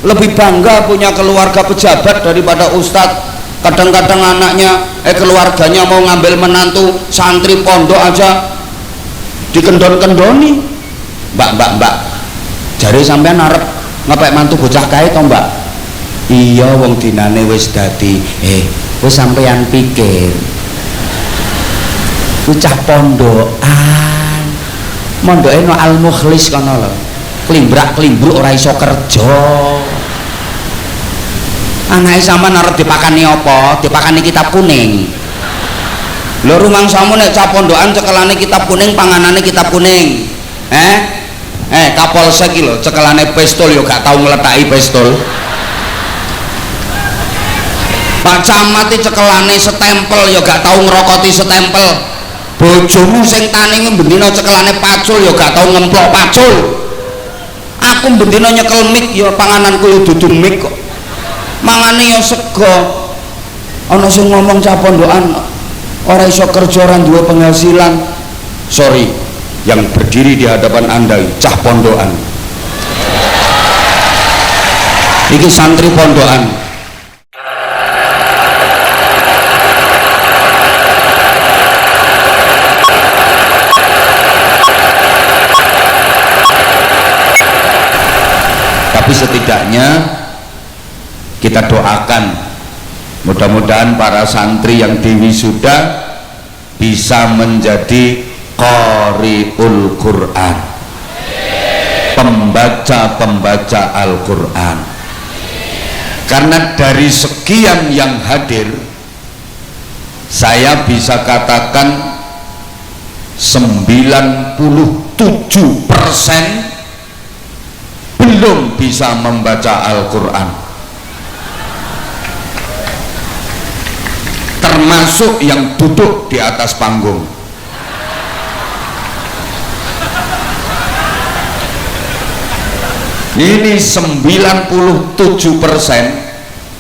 lebih bangga punya keluarga pejabat daripada ustadz. Kadang-kadang anaknya keluarganya mau ngambil menantu santri pondok aja dikendon-kendoni. Mbak jare sampean arep ngepek mantu bocah kae to mbak? Iya wong dinane wis dadi wis sampean pikir bocah pondokan mondoke no Al Mukhlis kono lho, klimbrak-klimbruk ora iso kerja. Anake sampean arep dipakani apa? Dipakani kitab kuning. Lho rumangsamu nek cah pondokan cekelane kitab kuning, panganane kitab kuning. Kapolsek iki lho cekelane pistol yo gak tau ngletaki pistol. Pak Camat iki cekelane setempel yo gak tau ngrokoti setempel. Bojomu sing tani bendina cekelane pacul yo gak tau ngemplok pacul. Aku bendina nyekel mik yo pangananku yo dudu mik kok. Mangane yo sego. Ana sing ngomong cah pondokan ora iso kerja ora duwe penghasilan. Sorry, yang berdiri di hadapan Anda cah pondokan. Iki santri pondokan. Tapi setidaknya kita doakan mudah-mudahan para santri yang diwisuda bisa menjadi qari'ul Quran, pembaca Al-Quran. Karena dari sekian yang hadir, saya bisa katakan 97% belum bisa membaca Al-Quran, termasuk yang duduk di atas panggung. Ini 97%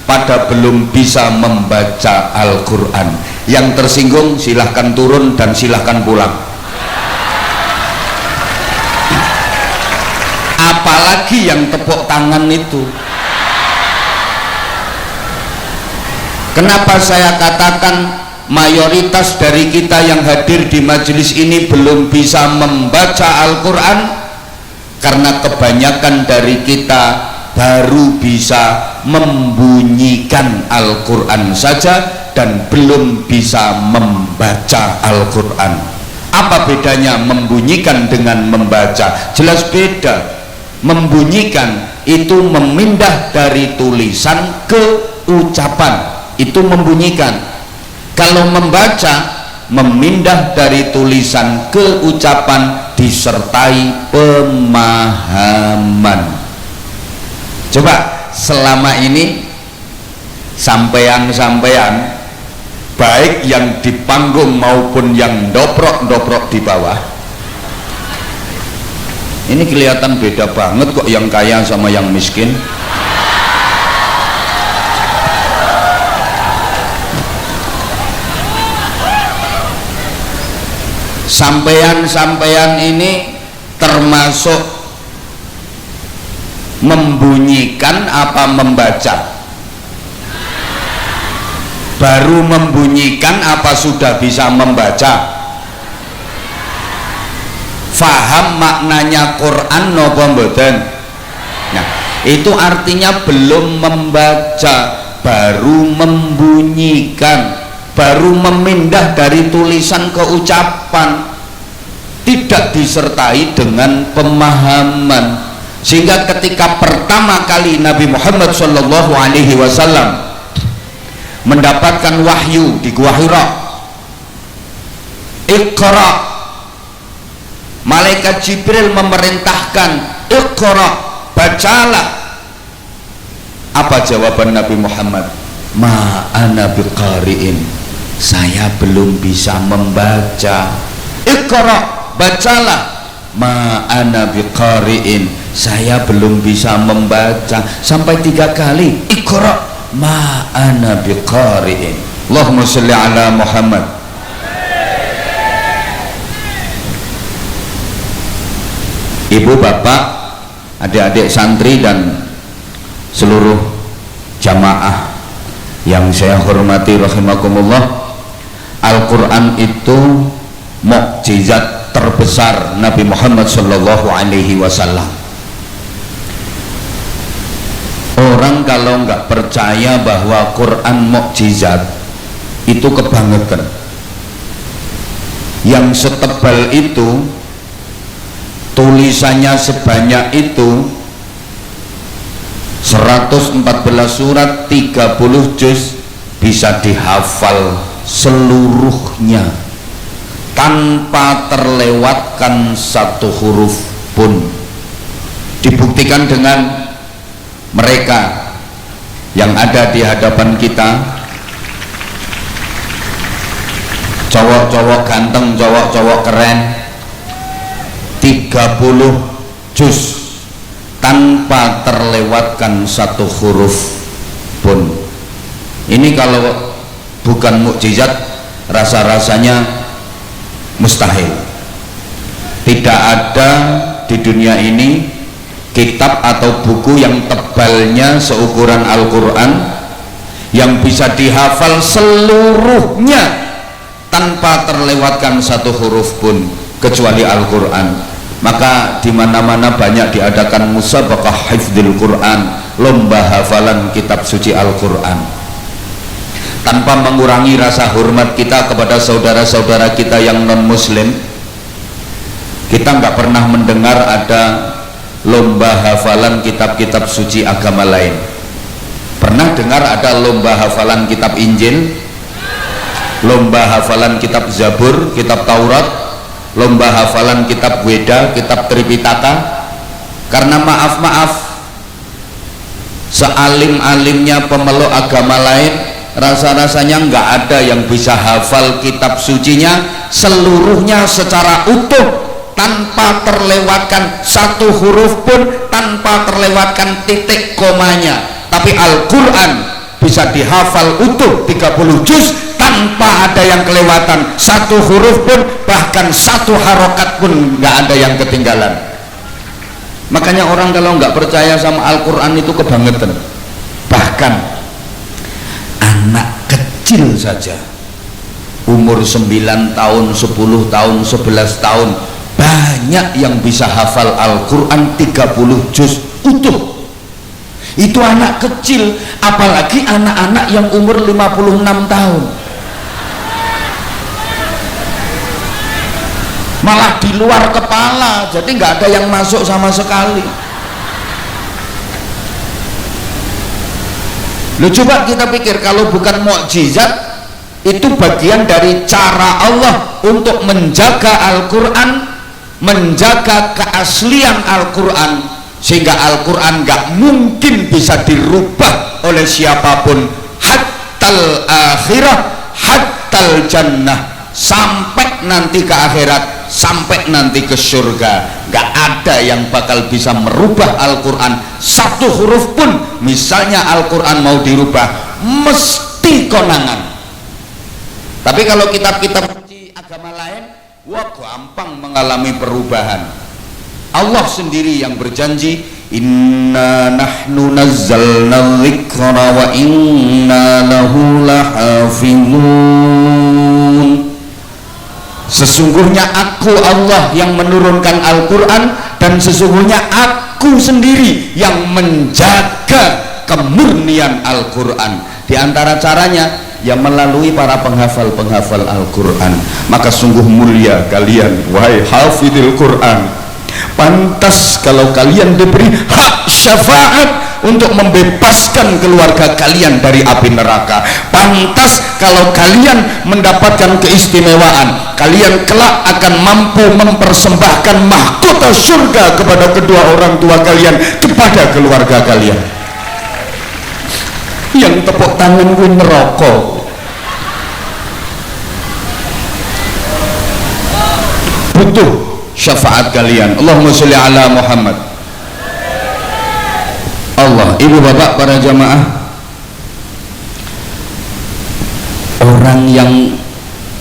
pada belum bisa membaca Al-Quran. Yang tersinggung silahkan turun dan silahkan pulang. Apalagi yang tepuk tangan itu. Kenapa saya katakan mayoritas dari kita yang hadir di majelis ini belum bisa membaca Al-Quran? Karena kebanyakan dari kita baru bisa membunyikan Al-Quran saja dan belum bisa membaca Al-Quran. Apa bedanya membunyikan dengan membaca? Jelas beda. Membunyikan itu memindah dari tulisan ke ucapan, itu membunyikan. Kalau membaca memindah dari tulisan ke ucapan disertai pemahaman. Coba selama ini sampean-sampean baik yang di panggung maupun yang doprok-doprok di bawah, ini kelihatan beda banget kok yang kaya sama yang miskin. Sampean-sampean ini termasuk membunyikan apa membaca? Baru membunyikan apa sudah bisa membaca? Faham maknanya Quran napa mboten? Nah, itu artinya belum membaca, baru membunyikan, baru memindah dari tulisan ke ucapan, tidak disertai dengan pemahaman. Sehingga ketika pertama kali Nabi Muhammad SAW mendapatkan wahyu di Gua Hira, Iqra, malaikat Jibril memerintahkan Iqra, bacalah. Apa jawaban Nabi Muhammad? Ma ana biqari'in, saya belum bisa membaca. Iqra, bacalah. Ma ana biqari'in, saya belum bisa membaca. Sampai 3 kali. Iqra, ma ana biqari'in. Allahumma sholli ala Muhammad. Ibu bapak, adik-adik santri dan seluruh jamaah yang saya hormati rahimakumullah, Al-Quran itu mukjizat terbesar Nabi Muhammad sallallahu alaihi wasallam. Orang kalau nggak percaya bahwa Quran mukjizat itu kebangetan. Yang setebal itu, tulisannya sebanyak itu, 114 surat, 30 juz, bisa dihafal seluruhnya tanpa terlewatkan satu huruf pun. Dibuktikan dengan mereka yang ada di hadapan kita, cowok-cowok ganteng, cowok-cowok keren, 30 juz tanpa terlewatkan satu huruf pun. Ini kalau bukan mukjizat, rasa-rasanya mustahil. Tidak ada di dunia ini kitab atau buku yang tebalnya seukuran Al-Quran yang bisa dihafal seluruhnya tanpa terlewatkan satu huruf pun kecuali Al-Quran. Maka di mana-mana banyak diadakan musabaqah hifdzil Quran, lomba hafalan kitab suci Al-Quran, tanpa mengurangi rasa hormat kita kepada saudara-saudara kita yang non muslim. Kita nggak pernah mendengar ada lomba hafalan kitab-kitab suci agama lain. Pernah dengar ada lomba hafalan kitab Injil, lomba hafalan kitab Zabur, kitab Taurat, lomba hafalan kitab Weda, kitab Tripitaka? Karena maaf-maaf, sealim-alimnya pemeluk agama lain, rasa-rasanya nggak ada yang bisa hafal kitab sucinya seluruhnya secara utuh tanpa terlewatkan satu huruf pun, tanpa terlewatkan titik komanya. Tapi Al-Quran bisa dihafal utuh 30 juz tanpa ada yang kelewatan satu huruf pun, bahkan satu harokat pun nggak ada yang ketinggalan. Makanya orang kalau nggak percaya sama Al-Quran itu kebangetan. Bahkan anak kecil saja, umur 9 tahun, 10 tahun, 11 tahun, banyak yang bisa hafal Al-Quran 30 juz utuh. Itu anak kecil, apalagi anak-anak yang umur 56 tahun. Malah di luar kepala, jadi nggak ada yang masuk sama sekali. Lu coba kita pikir, kalau bukan mukjizat, itu bagian dari cara Allah untuk menjaga Al-Quran, menjaga keaslian Al-Quran, sehingga Al-Quran gak mungkin bisa dirubah oleh siapapun, hattal akhirah, hattal jannah, sampai nanti ke akhirat, sampai nanti ke surga. Gak ada yang bakal bisa merubah Al-Quran satu huruf pun. Misalnya Al-Quran mau dirubah, mesti konangan. Tapi kalau kitab-kitab agama lain, wah gampang mengalami perubahan. Allah sendiri yang berjanji, inna nahnu nazzalna dzikra wa inna lahu lahafizun. Sesungguhnya aku Allah yang menurunkan Al-Quran, dan sesungguhnya aku sendiri yang menjaga kemurnian Al-Quran. Di antara caranya yang melalui para penghafal-penghafal Al-Quran. Maka sungguh mulia kalian, wahai hafidil Quran. Pantas kalau kalian diberi hak syafaat untuk membebaskan keluarga kalian dari api neraka. Pantas kalau kalian mendapatkan keistimewaan, kalian kelak akan mampu mempersembahkan mahkota surga kepada kedua orang tua kalian, kepada keluarga kalian. Yang tepuk tangan gue neraka. Butuh syafaat kalian. Allahumma sholli ala Muhammad. Allah, ibu bapak, para jamaah, orang yang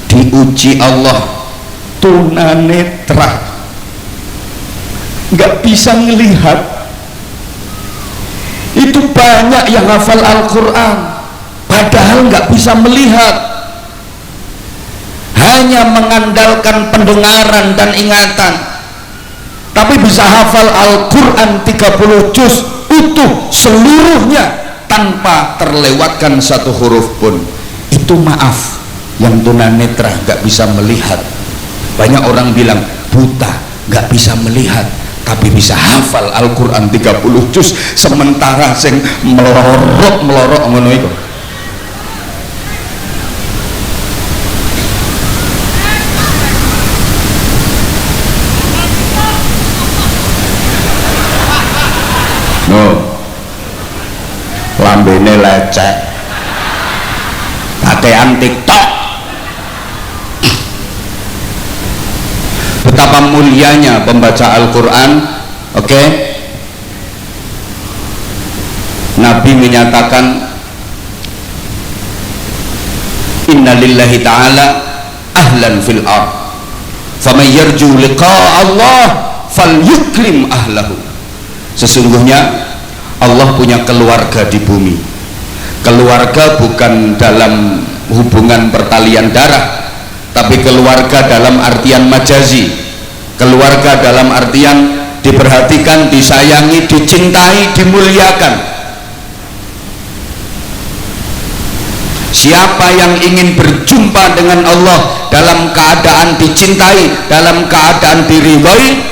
diuji Allah tunanetra, nggak bisa melihat, Itu banyak yang hafal Al-Quran padahal nggak bisa melihat, hanya mengandalkan pendengaran dan ingatan, tapi bisa hafal Al-Quran 30 juz utuh seluruhnya tanpa terlewatkan satu huruf pun. Itu maaf, yang tunanetra nggak bisa melihat. Banyak orang bilang buta, nggak bisa melihat, tapi bisa hafal Al-Quran 30 juz, sementara sing melorok ngono iku. No, lambene lecek, kakean TikTok. Betapa mulianya pembaca Al-Quran. Oke, Nabi menyatakan inna lillahi ta'ala ahlan fil ard faman yarju liqa Allah falyukrim ahlahu. Sesungguhnya Allah punya keluarga di bumi. Keluarga bukan dalam hubungan pertalian darah, tapi keluarga dalam artian majazi. Keluarga dalam artian diperhatikan, disayangi, dicintai, dimuliakan. Siapa yang ingin berjumpa dengan Allah dalam keadaan dicintai, dalam keadaan diridhai,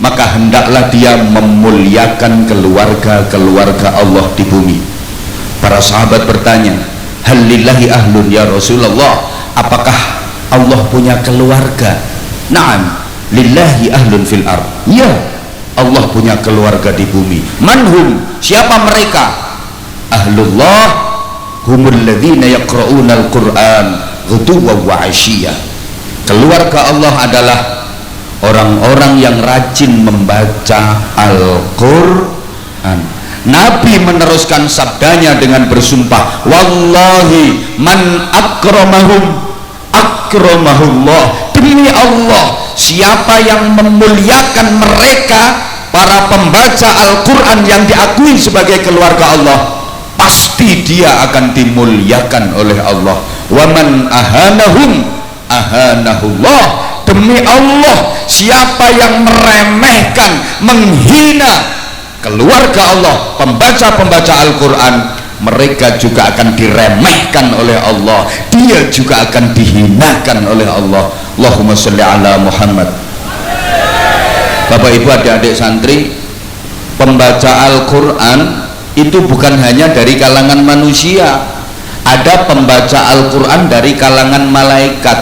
maka hendaklah dia memuliakan keluarga-keluarga Allah di bumi. Para sahabat bertanya, hal lillahi ahlun ya Rasulullah, apakah Allah punya keluarga? Naam, lillahi ahlun fil ard. Ya, Allah punya keluarga di bumi. Manhum, siapa mereka? Ahlullah humul ladzina yaqra'una al-Qur'an ghuduwwan wa 'ashiyya. Keluarga Allah adalah orang-orang yang rajin membaca Al-Quran. Nabi meneruskan sabdanya dengan bersumpah, wallahi man akramahum akramahullah. Demi Allah, siapa yang memuliakan mereka, para pembaca Al-Quran yang diakui sebagai keluarga Allah, pasti dia akan dimuliakan oleh Allah. Wa man ahanahum ahanahullah. Demi Allah, siapa yang meremehkan, menghina keluarga Allah, pembaca-pembaca Al-Quran, mereka juga akan diremehkan oleh Allah, dia juga akan dihinakan oleh Allah. Allahumma sholli ala Muhammad. Bapak ibu adik-adik santri, pembaca Al-Quran itu bukan hanya dari kalangan manusia, ada pembaca Al-Quran dari kalangan malaikat.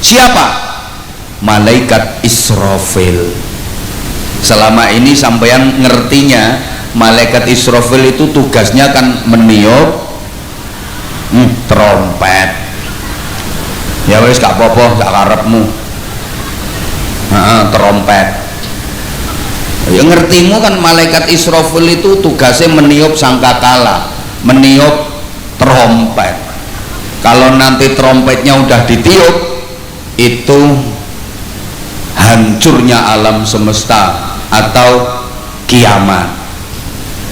Siapa? Malaikat Israfil. Selama ini sampeyan ngertinya malaikat Israfil itu tugasnya kan meniup trompet. Ya wis gak apa-apa, gak karepmu. Trompet. Ya ngertimu kan malaikat Israfil itu tugasnya meniup sangkakala, meniup trompet. Kalau nanti trompetnya udah ditiup, itu hancurnya alam semesta atau kiamat.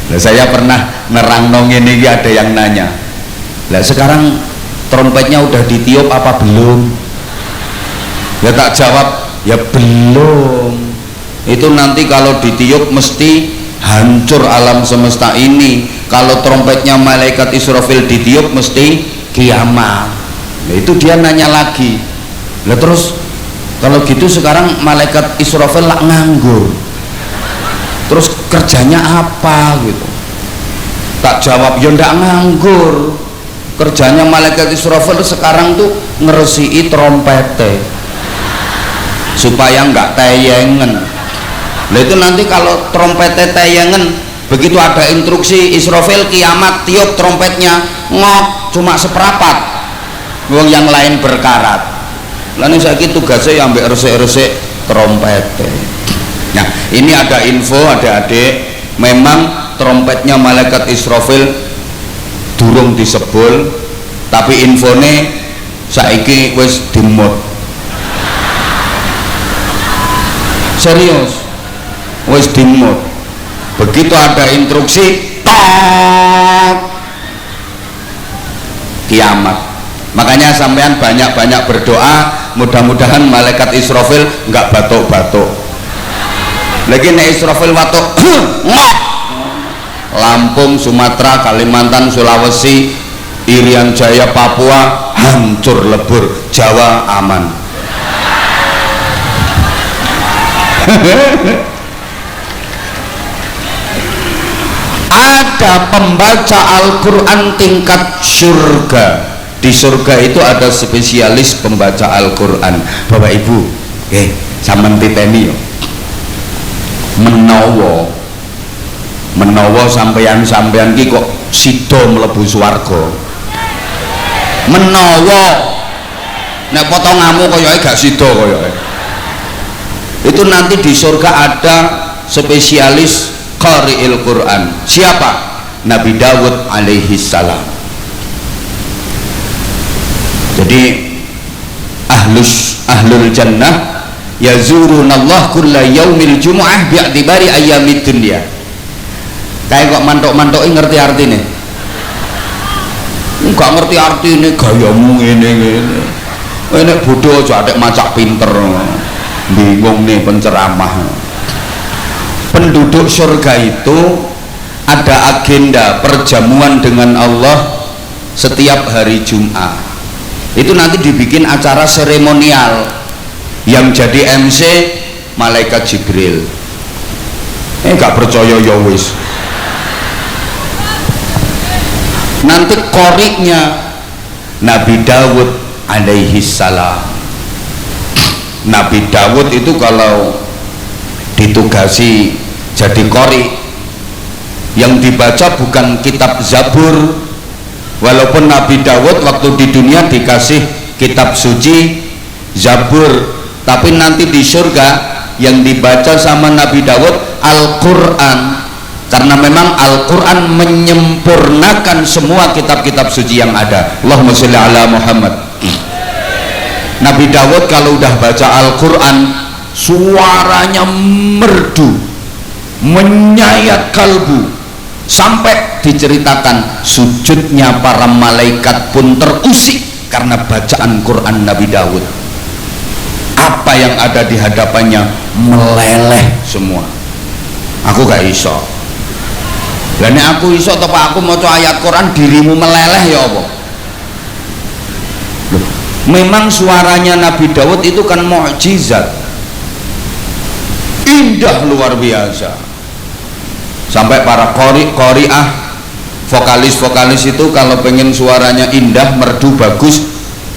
Nah, saya pernah nerang-nongin ini, ada yang nanya, lah sekarang trompetnya udah ditiup apa belum? Ya tak jawab, ya belum. Itu nanti kalau ditiup mesti hancur alam semesta ini. Kalau trompetnya malaikat Israfil ditiup mesti kiamat. Nah, itu dia nanya lagi, lah terus kalau gitu sekarang malaikat Israfil lah nganggur, terus kerjanya apa gitu? Tak jawab, ya ndak nganggur. Kerjanya malaikat Israfil sekarang tuh ngeresiki trompete supaya nggak teyengen. Nah itu nanti kalau trompetnya teyengen, begitu ada instruksi Israfil kiamat, tiup trompetnya, ngok cuma seperapat, wong yang lain berkarat. Lalu saya tugasnya yang ambil resik-resik trompetnya. Nah ini ada info adik-adik, memang trompetnya malaikat Israfil durung disebul, tapi infone saiki wis dimut. Serius, wis dimut. Begitu ada instruksi tok kiamat. Makanya sampean banyak-banyak berdoa, mudah-mudahan malaikat Israfil enggak batuk-batuk. Lagi nek Israfil batuk ngok. Lampung, Sumatera, Kalimantan, Sulawesi, Irian Jaya, Papua hancur lebur, Jawa aman. Ada pembaca Al-Quran tingkat surga. Di surga itu ada spesialis pembaca Al-Quran. Bapak Ibu, sampean titeni yo. Menawa sampeyan ki kok sida mlebu swarga. Menawa nek potonganmu koyoke gak sida koyoke. Itu nanti di surga ada spesialis qari'il Quran. Siapa? Nabi Dawud alaihi salam. Jadi ahlul jannah yazurunallah kulla yaumil jumu'ah bi'tibari ayyamid dunya. Kayak kok mantok-mantoki ngerti artine? Enggak ngerti artine, gayamu ngene-ngene. Nek bodoh aja adek macak pinter. Bingung nih penceramah. Penduduk surga itu ada agenda perjamuan dengan Allah setiap hari Jumat. Itu nanti dibikin acara seremonial yang jadi MC malaikat Jibril. Gak percaya ya wis. Nanti koriknya Nabi Dawud alaihi salam. Nabi Dawud itu kalau ditugasi jadi qori, yang dibaca bukan kitab Zabur, walaupun Nabi Dawud waktu di dunia dikasih kitab suci Zabur, tapi nanti di surga yang dibaca sama Nabi Dawud Al-Quran, karena memang Al-Quran menyempurnakan semua kitab-kitab suci yang ada. Allahumma sholli ala Muhammad. Nabi Dawud kalau udah baca Al-Quran suaranya merdu, menyayat kalbu, sampai diceritakan sujudnya para malaikat pun terusik karena bacaan Quran Nabi Dawud. Apa yang ada di hadapannya meleleh semua. Aku gak iso. Dan aku iso atau aku mau ayat Quran dirimu meleleh ya apa? Loh, memang suaranya Nabi Dawud itu kan mukjizat, indah luar biasa. Sampai para qori'ah, vokalis itu kalau pengen suaranya indah, merdu, bagus,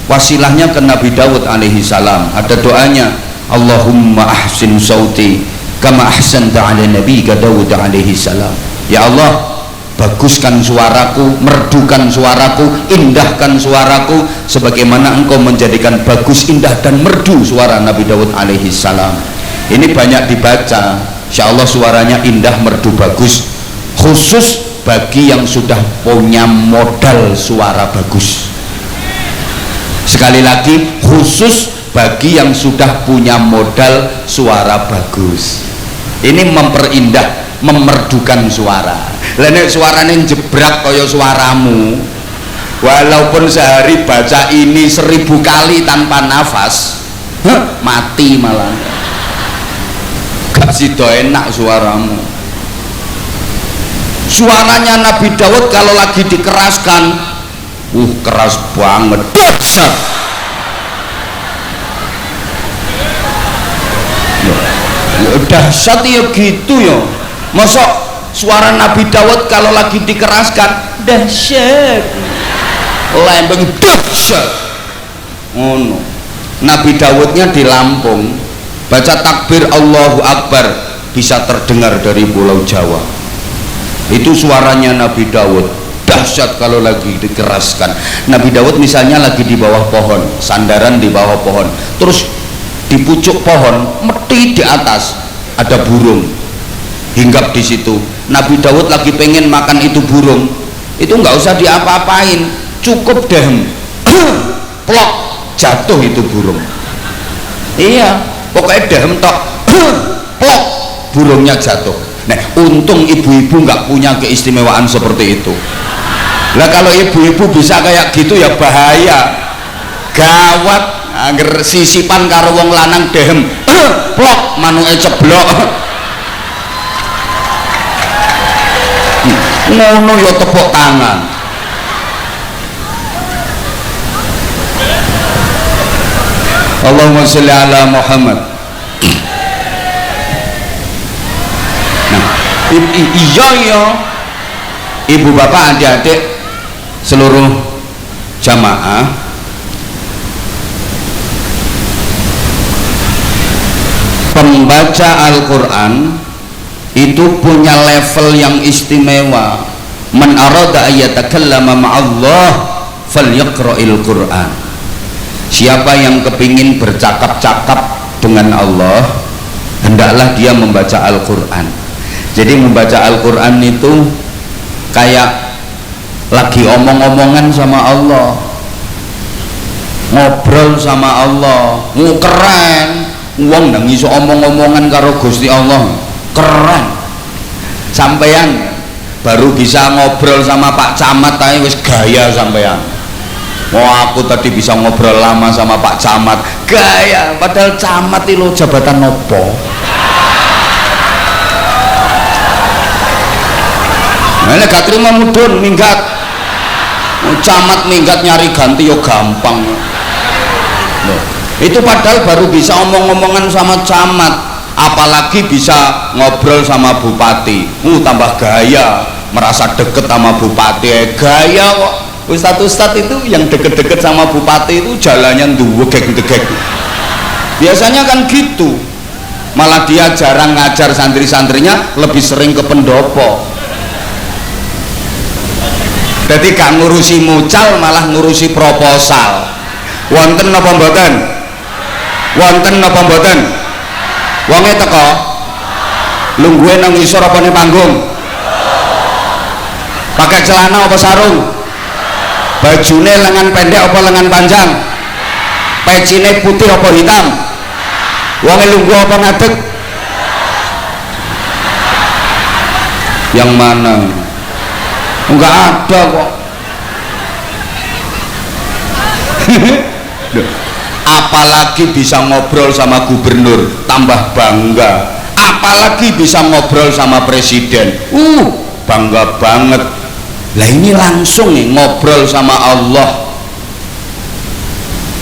wasilahnya ke Nabi Dawud alaihi salam. Ada doanya, Allahumma ahsin sauti kama ahsanta ala nabiyika Dawud alaihi salam. Ya Allah, baguskan suaraku, merdukan suaraku, indahkan suaraku sebagaimana engkau menjadikan bagus, indah dan merdu suara Nabi Dawud alaihi salam. Ini banyak dibaca, insya Allah suaranya indah, merdu, bagus, khusus bagi yang sudah punya modal suara bagus. Sekali lagi, khusus bagi yang sudah punya modal suara bagus. Ini memperindah, memerdukan suara. Nek suaranya jebrak kaya suaramu, walaupun sehari baca ini 1000 kali tanpa nafas, mati malah. Gak sido enak suaramu. Suaranya Nabi Dawud kalau lagi dikeraskan, keras banget, dahsyat. Dahsyat ya gitu ya. Masa suara Nabi Dawud kalau lagi dikeraskan dahsyat, lembeng dahsyat. Oh no. Nabi Dawudnya di Lampung, baca takbir Allahu Akbar bisa terdengar dari Pulau Jawa. Itu suaranya Nabi Dawud, dahsyat kalau lagi dikeraskan. Nabi Dawud misalnya lagi di bawah pohon, sandaran di bawah pohon, terus di pucuk pohon, meti di atas ada burung hinggap di situ. Nabi Dawud lagi pengen makan itu burung, itu nggak usah diapa-apain, cukup dehem, plok, jatuh itu burung. Iya, pokoknya dehem tok, plok, burungnya jatuh. Nah, untung ibu-ibu nggak punya keistimewaan seperti itu. Lah kalau ibu-ibu bisa kayak gitu ya bahaya, gawat. Angger sisipan karo wong lanang dehem, plok manuke ceblok. Ngono ya tepuk tangan. Allahumma sholli ala Muhammad. Nah, iya ibu bapak adik-adik seluruh jamaah, pembaca Al-Quran itu punya level yang istimewa. Man arada ayatakallama ma'allah falyaqra'il Quran. Siapa yang kepingin bercakap-cakap dengan Allah, hendaklah dia membaca Al-Quran. Jadi membaca Al-Quran itu kayak lagi omong-omongan sama Allah, ngobrol sama Allah. Keren wong nang iso omong-omongan karo Gusti Allah, keren. Sampeyan baru bisa ngobrol sama Pak Camat ae wis gaya sampeyan. Aku tadi bisa ngobrol lama sama Pak Camat, gaya. Padahal camat itu jabatan nopo? Nah, gak terima mudun minggat. Camat minggat nyari ganti yo gampang. Loh, itu padahal baru bisa omong-omongan sama camat, apalagi bisa ngobrol sama bupati. Tambah gaya, merasa deket sama bupati, gaya kok. Ustadz itu yang deket-deket sama bupati itu jalannya duwegek-degek. Biasanya kan gitu, malah dia jarang ngajar santri-santrinya, lebih sering ke pendopo. Jadi gak ngurusi mucal, malah ngurusi proposal. Wonten napa mboten? Wonten napa mboten? Wonge teko? Lungguhe nang ngisor apa ning panggung? Pakai celana apa sarung? Bajune lengan pendek apa lengan panjang? Pecine putih apa hitam? Wonge lungguh apa ngadeg? Yang mana? Enggak ada kok. Apalagi bisa ngobrol sama gubernur, tambah bangga. Apalagi bisa ngobrol sama presiden, bangga banget. Lah ini langsung nih ngobrol sama Allah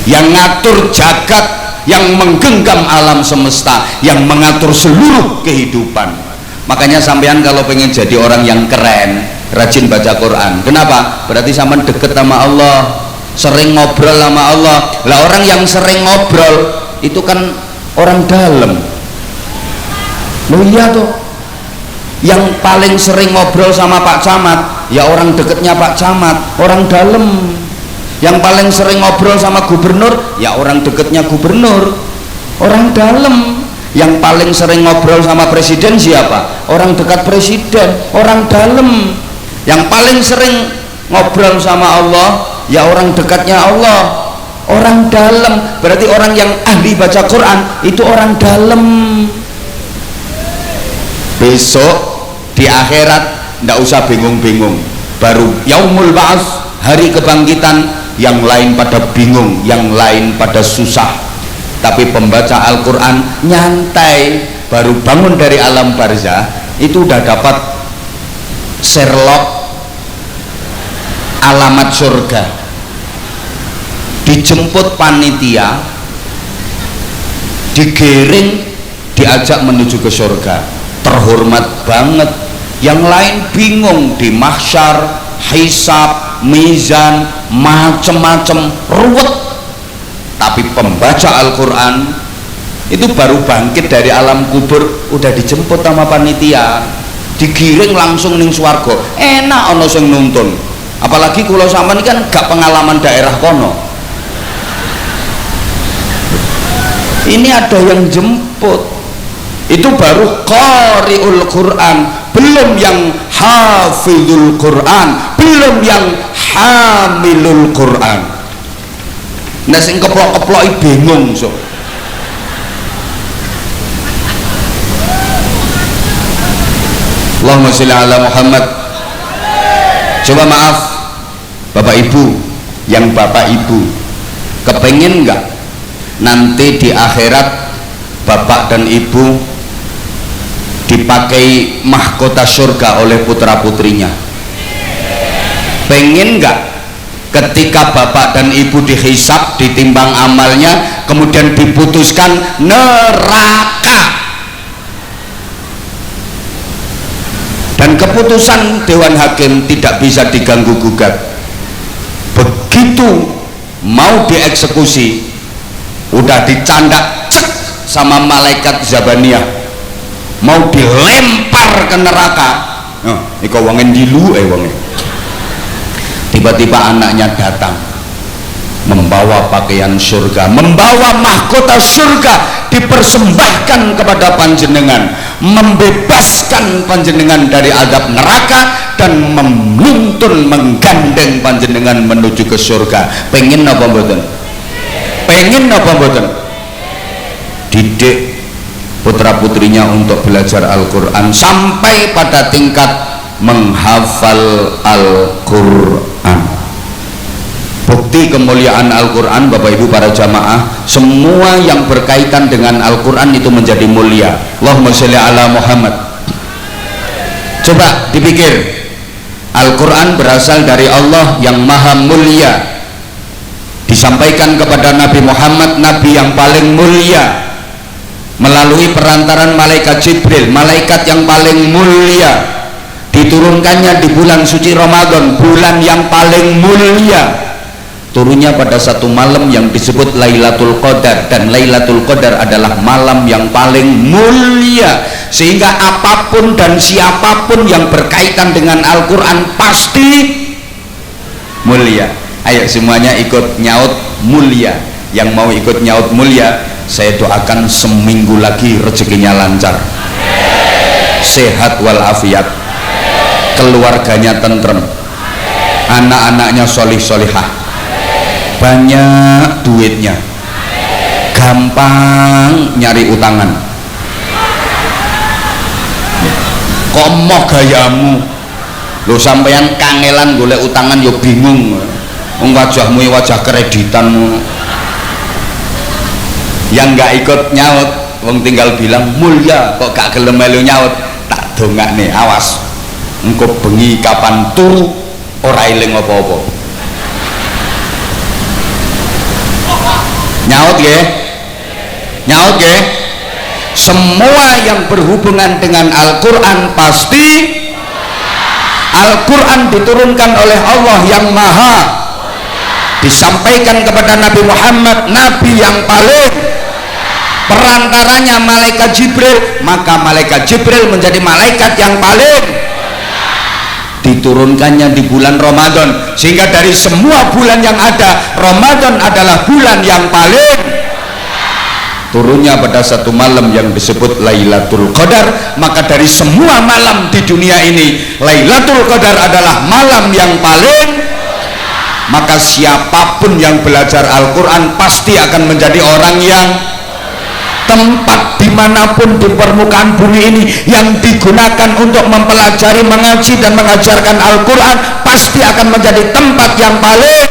yang ngatur jagat, yang menggenggam alam semesta, yang mengatur seluruh kehidupan. Makanya sampean kalau pengen jadi orang yang keren, rajin baca Quran. Kenapa? Berarti sampean deket sama Allah, sering ngobrol sama Allah. Lah orang yang sering ngobrol itu kan orang dalam. Loh iya tuh, yang paling sering ngobrol sama Pak Camat ya orang deketnya Pak Camat, orang dalam. Yang paling sering ngobrol sama gubernur ya orang deketnya gubernur, orang dalam. Yang paling sering ngobrol sama presiden siapa? Orang dekat presiden, orang dalam. Yang paling sering ngobrol sama Allah ya orang dekatnya Allah, orang dalam. Berarti orang yang ahli baca Quran itu orang dalam. Besok di akhirat ndak usah bingung-bingung, baru yaumul ba'ats, hari kebangkitan, yang lain pada bingung, yang lain pada susah. Tapi pembaca Al-Quran nyantai, baru bangun dari alam barzah itu udah dapat Sherlock alamat surga, dijemput panitia, digiring, diajak menuju ke surga, terhormat banget. Yang lain bingung di mahsyar, hisab, mizan, macem-macem ruwet. Tapi pembaca Al-Quran itu baru bangkit dari alam kubur udah dijemput sama panitia, digiring langsung ning swarga, enak ono sing nuntun. Apalagi kalau sama ini kan gak pengalaman daerah kono, ini ada yang jemput. Itu baru qari'ul Quran, belum yang hafizul Quran, belum yang hamilul Quran. Nah sing keplok-keplok bingung so. Allahumma sholli ala Muhammad. Coba maaf Bapak Ibu, yang Bapak Ibu kepengen nggak nanti di akhirat Bapak dan Ibu dipakai mahkota surga oleh putra putrinya? Pengen nggak ketika Bapak dan Ibu dihisab, ditimbang amalnya, kemudian diputuskan neraka? Dan keputusan Dewan Hakim tidak bisa diganggu gugat. Begitu mau dieksekusi, udah dicandak cek sama malaikat Zabaniyah, mau dilempar ke neraka. Iko wongen dilu wongen. Tiba-tiba anaknya datang membawa pakaian surga, membawa mahkota surga, dipersembahkan kepada panjenengan, membebaskan panjenengan dari azab neraka dan menuntun, menggandeng panjenengan menuju ke surga. Pengen apa mboten? Pengen apa mboten? Didik putra putrinya untuk belajar Al-Quran sampai pada tingkat menghafal Al-Quran. Bukti kemuliaan Al-Quran, Bapak Ibu para jamaah, semua yang berkaitan dengan Al-Quran itu menjadi mulia. Allahumma sholli ala Muhammad. Coba dipikir, Al-Quran berasal dari Allah yang maha mulia, disampaikan kepada Nabi Muhammad, Nabi yang paling mulia, melalui perantaran malaikat Jibril, malaikat yang paling mulia, diturunkannya di bulan suci Ramadan, bulan yang paling mulia, turunnya pada satu malam yang disebut Lailatul Qadar, dan Lailatul Qadar adalah malam yang paling mulia, sehingga apapun dan siapapun yang berkaitan dengan Al-Quran pasti mulia. Ayo semuanya ikut nyaut mulia. Yang mau ikut nyaut mulia, saya doakan seminggu lagi rezekinya lancar, sehat walafiat, keluarganya tentrem, anak-anaknya solih-solihah, banyak duitnya, gampang nyari utangan. Kok moh gayamu lo sampeyan kangelan golek utangan yo bingung, wajahmu wajah kreditan. Yang nggak ikut nyaut, wong tinggal bilang mulia kok gak gelem melu nyaut, tak dongakne awas engko bengi kapan turu ora eling apa-apa. Nyaut ya, nyaut ya. Semua yang berhubungan dengan Al-Quran pasti Al-Quran diturunkan oleh Allah yang maha, disampaikan kepada Nabi Muhammad, Nabi yang paling, perantaranya malaikat Jibril, maka malaikat Jibril menjadi malaikat yang paling, diturunkannya di bulan Ramadan, sehingga dari semua bulan yang ada, Ramadan adalah bulan yang paling, turunnya pada satu malam yang disebut Lailatul Qadar. Maka dari semua malam di dunia ini, Lailatul Qadar adalah malam yang paling. Maka siapapun yang belajar Al-Quran pasti akan menjadi orang yang, tempat dimanapun di permukaan bumi ini yang digunakan untuk mempelajari, mengaji dan mengajarkan Al-Quran pasti akan menjadi tempat yang paling.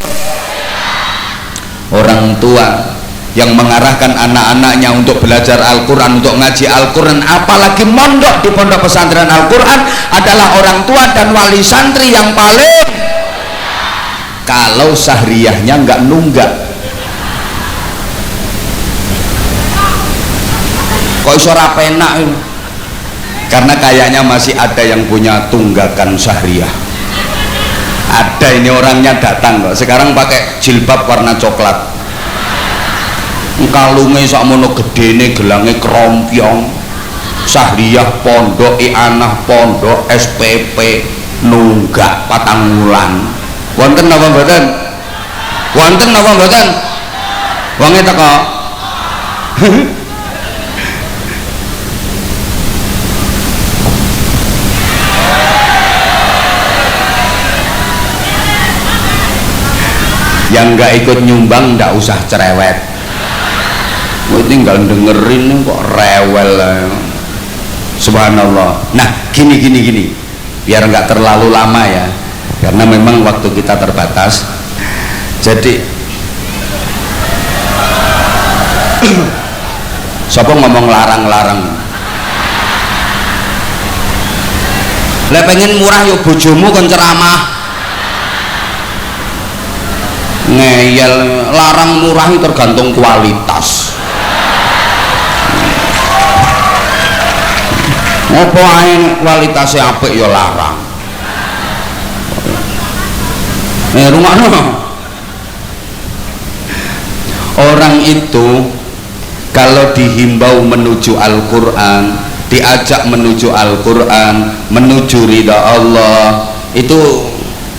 Orang tua yang mengarahkan anak-anaknya untuk belajar Al-Quran, untuk ngaji Al-Quran, apalagi mondok di pondok pesantren Al-Quran, adalah orang tua dan wali santri yang paling. Kalau sahriyahnya nggak nunggak, kok iso ora penak ini? Karena kayaknya masih ada yang punya tunggakan sahriyah. Ada ini orangnya datang kok, sekarang pakai jilbab warna coklat, kalungnya sakmono gedene, gelangnya kerompyong, sahriyah pondok, i'anah pondok, SPP nunggak patang wulan. Wonten napa mboten? Wonten napa mboten? Wonge teko. Yang nggak ikut nyumbang nggak usah cerewet, tinggal dengerin kok rewel. Subhanallah. Nah, gini, biar nggak terlalu lama ya, karena memang waktu kita terbatas. Jadi siapa ngomong larang-larang? Lah pengen murah yo bojomu kon ceramah. Ngeyel, larang murah itu tergantung kualitas. Apa ae kualitasnya apik ya larang. Rumahno. Orang itu kalau dihimbau menuju Al-Quran, diajak menuju Al-Quran, menuju ridha Allah, itu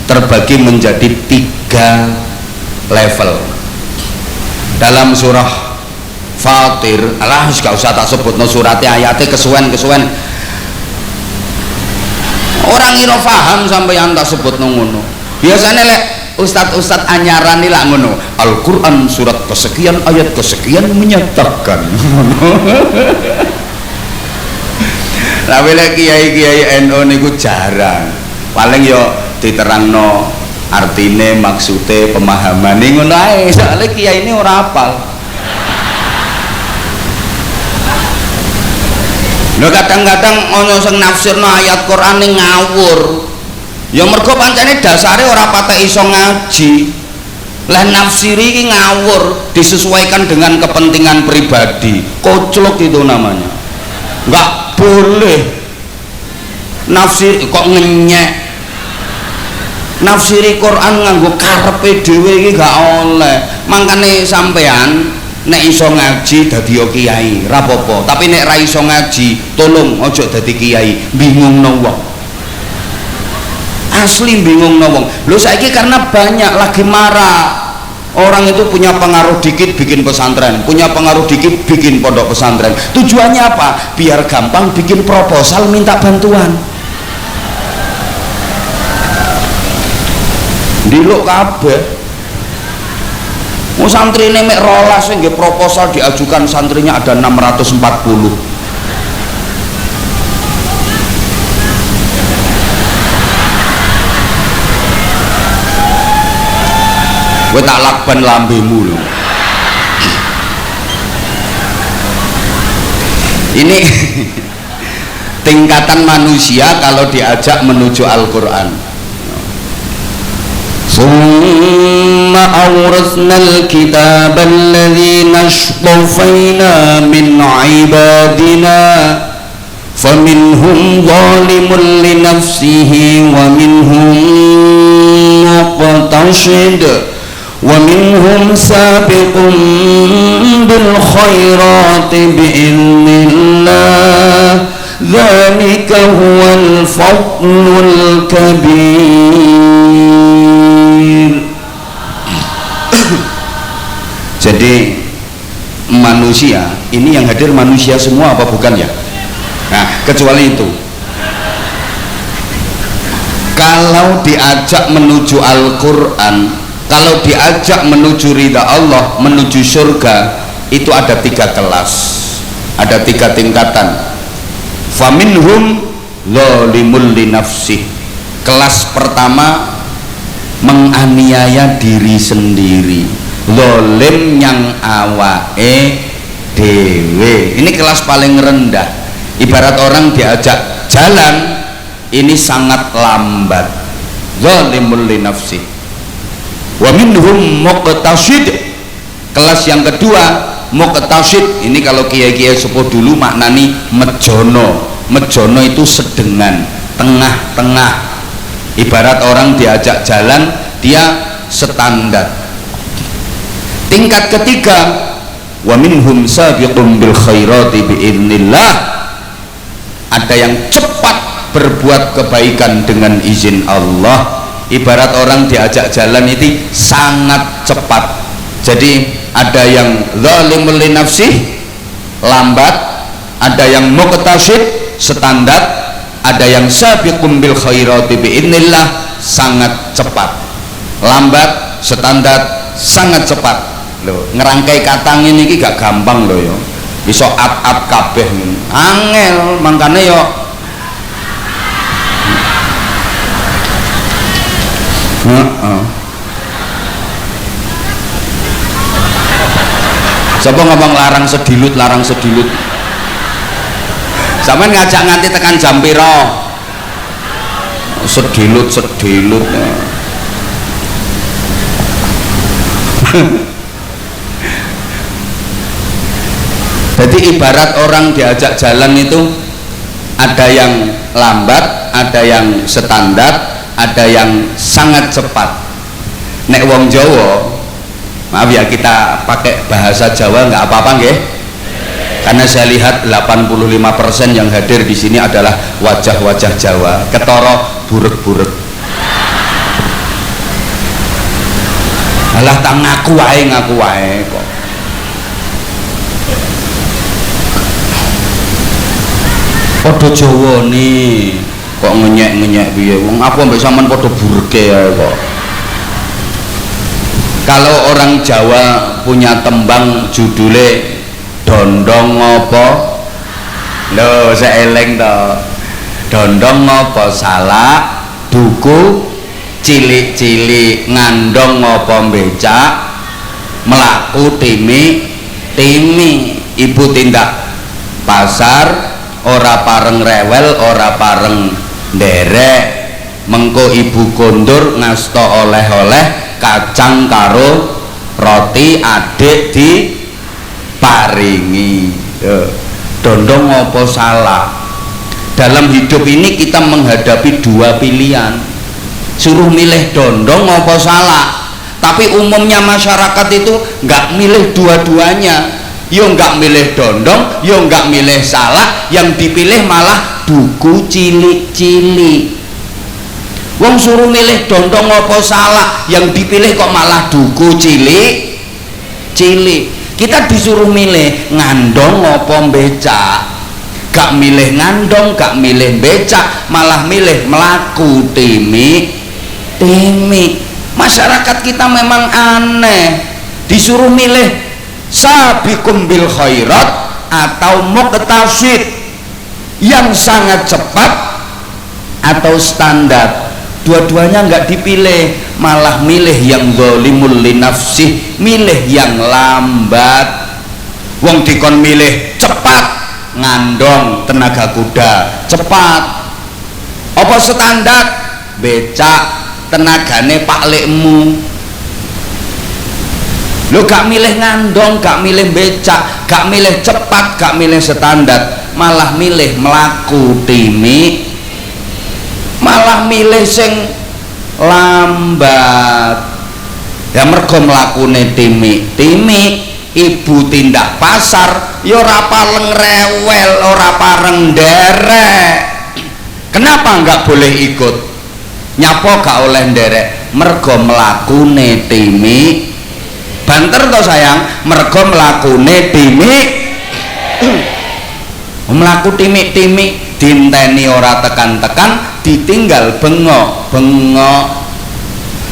terbagi menjadi 3 level. Dalam surah Fatir, alah gak usah tak sebut no suratnya, ayatnya kesuwen. Orang ino paham sampeyan tak sebut no ngono. Biasanya lek ustad anyaran ini lah ngono, Al-Quran surat kesekian ayat kesekian menyatakan. Tapi lek kiai NU niku jarang, paling yo diterangno artine, maksude, pemahamane ngono ae. Soale kiai ini ora hafal. Lho kadang-kadang ono sing nafsirno ayat Quran ning ngawur. Ya mergo pancene dasare ora patek iso ngaji. Lah nafsiri iki ngawur, disesuaikan dengan kepentingan pribadi. Koclok itu namanya. Enggak boleh nafsir kok ngenyek. Nafsiri Quran nganggo karepe dhewe iki gak oleh. Mangkane sampean nek iso ngaji dadi kiai, ra apa-apa. Tapi nek ra iso ngaji, tolong ojo dadi kiai, bingungno wong. Asli bingungno wong. Lho saiki karena banyak lagi marah. Orang itu punya pengaruh dikit bikin pesantren, punya pengaruh dikit bikin pondok pesantren. Tujuannya apa? Biar gampang bikin proposal minta bantuan. Diluk kabeh. Mau santri ini mek rolas nggih proposal diajukan santrinya ada 640. Kowe tak lakban lambemu lho. Ini tingkatan manusia kalau diajak menuju Al-Qur'an. Summa awrasnal kitabal ladzina ashtafayna min ibadina faminhum zalimun li nafsihi wa minhum muqtasid wa minhum sabiqun bil khairati bi'iznillah dzalika huwal fadlul kabir. Jadi manusia ini yang hadir manusia semua apa bukan ya? Nah kecuali itu, kalau diajak menuju Al-Quran, kalau diajak menuju ridha Allah, menuju surga, itu ada 3 kelas, ada 3 tingkatan. Faminhum zalimul li nafsih. Kelas pertama menganiaya diri sendiri, zalim yang awake dewe. Ini kelas paling rendah. Ibarat orang diajak jalan, ini sangat lambat, zalimul li nafsih. Wa minhum muqtasid. Kelas yang kedua muqtasid, ini kalau kiai-kiai sepuh dulu maknani mejono. Mejono itu sedengan, tengah-tengah. Ibarat orang diajak jalan, dia standar. Tingkat ketiga, wa minhum sabiqun bil khairati bi'iznillah. Ada yang cepat berbuat kebaikan dengan izin Allah. Ibarat orang diajak jalan itu sangat cepat. Jadi ada yang zalimul li nafsih, lambat, ada yang muqtasid, standar, ada yang sabiqun bil khairati bi'iznillah, sangat cepat. Lambat, standar, sangat cepat. Loh, ngerangkai katang ini gak gampang loh ya. iso up kabeh angel mangkane yo sapa ngomong larang sedilut sampean ngajak nganti tekan jam pira sedilut jadi ibarat orang diajak jalan itu ada yang lambat, ada yang standar, ada yang sangat cepat. Nek wong Jawa, maaf ya kita pakai bahasa Jawa nggak apa-apa nggih? Karena saya lihat 85% yang hadir di sini adalah wajah-wajah Jawa, ketara burek-burek. Alah tak ngaku wae kok. Padha Jawa nih, kok ngenyek piye? Wong aku ambek sampean padha bureke ae kok. Kalau orang Jawa punya tembang judule dondong ngopo lho saya eleng to dondong ngopo salah duku cilik-cilik ngandong ngopo becak melaku timi ibu tindak pasar ora pareng rewel ora pareng nderek mengko ibu kondur ngasto oleh-oleh kacang karo roti adik di paringi dondong ngopo salah. Dalam hidup ini kita menghadapi dua pilihan, suruh milih dondong ngopo salah, tapi umumnya masyarakat itu nggak milih dua-duanya, yo nggak milih dondong yo nggak milih salah, yang dipilih malah duku cilik-cilik. Wong suruh milih dondong ngopo salah, yang dipilih kok malah duku cilik-cilik. Kita disuruh milih ngandong ngopo becak, gak milih ngandong, gak milih becak, malah milih melaku timi. Masyarakat kita memang aneh, disuruh milih sabiqum bil khairat atau muqtasid, yang sangat cepat atau standar. Dua-duanya nggak dipilih, malah milih yang zalimul linafsih, milih yang lambat. Wong dikon milih cepat, ngandong tenaga kuda cepat, apa standar becak tenagane pak lekmu. Lo gak milih ngandong, gak milih becak, gak milih cepat, gak milih standar, malah milih melaku timi, malah milih sing lambat. Ya mergo mlakune timi ibu tindak pasar ya ora pareng rewel, ora pareng nderek. Kenapa nggak boleh ikut? Nyapa gak oleh nderek? Mergo mlakune timi. Banter to sayang, mergo mlakune timi. Mlaku timi dinteni ora tekan-tekan, ditinggal bengok-bengok.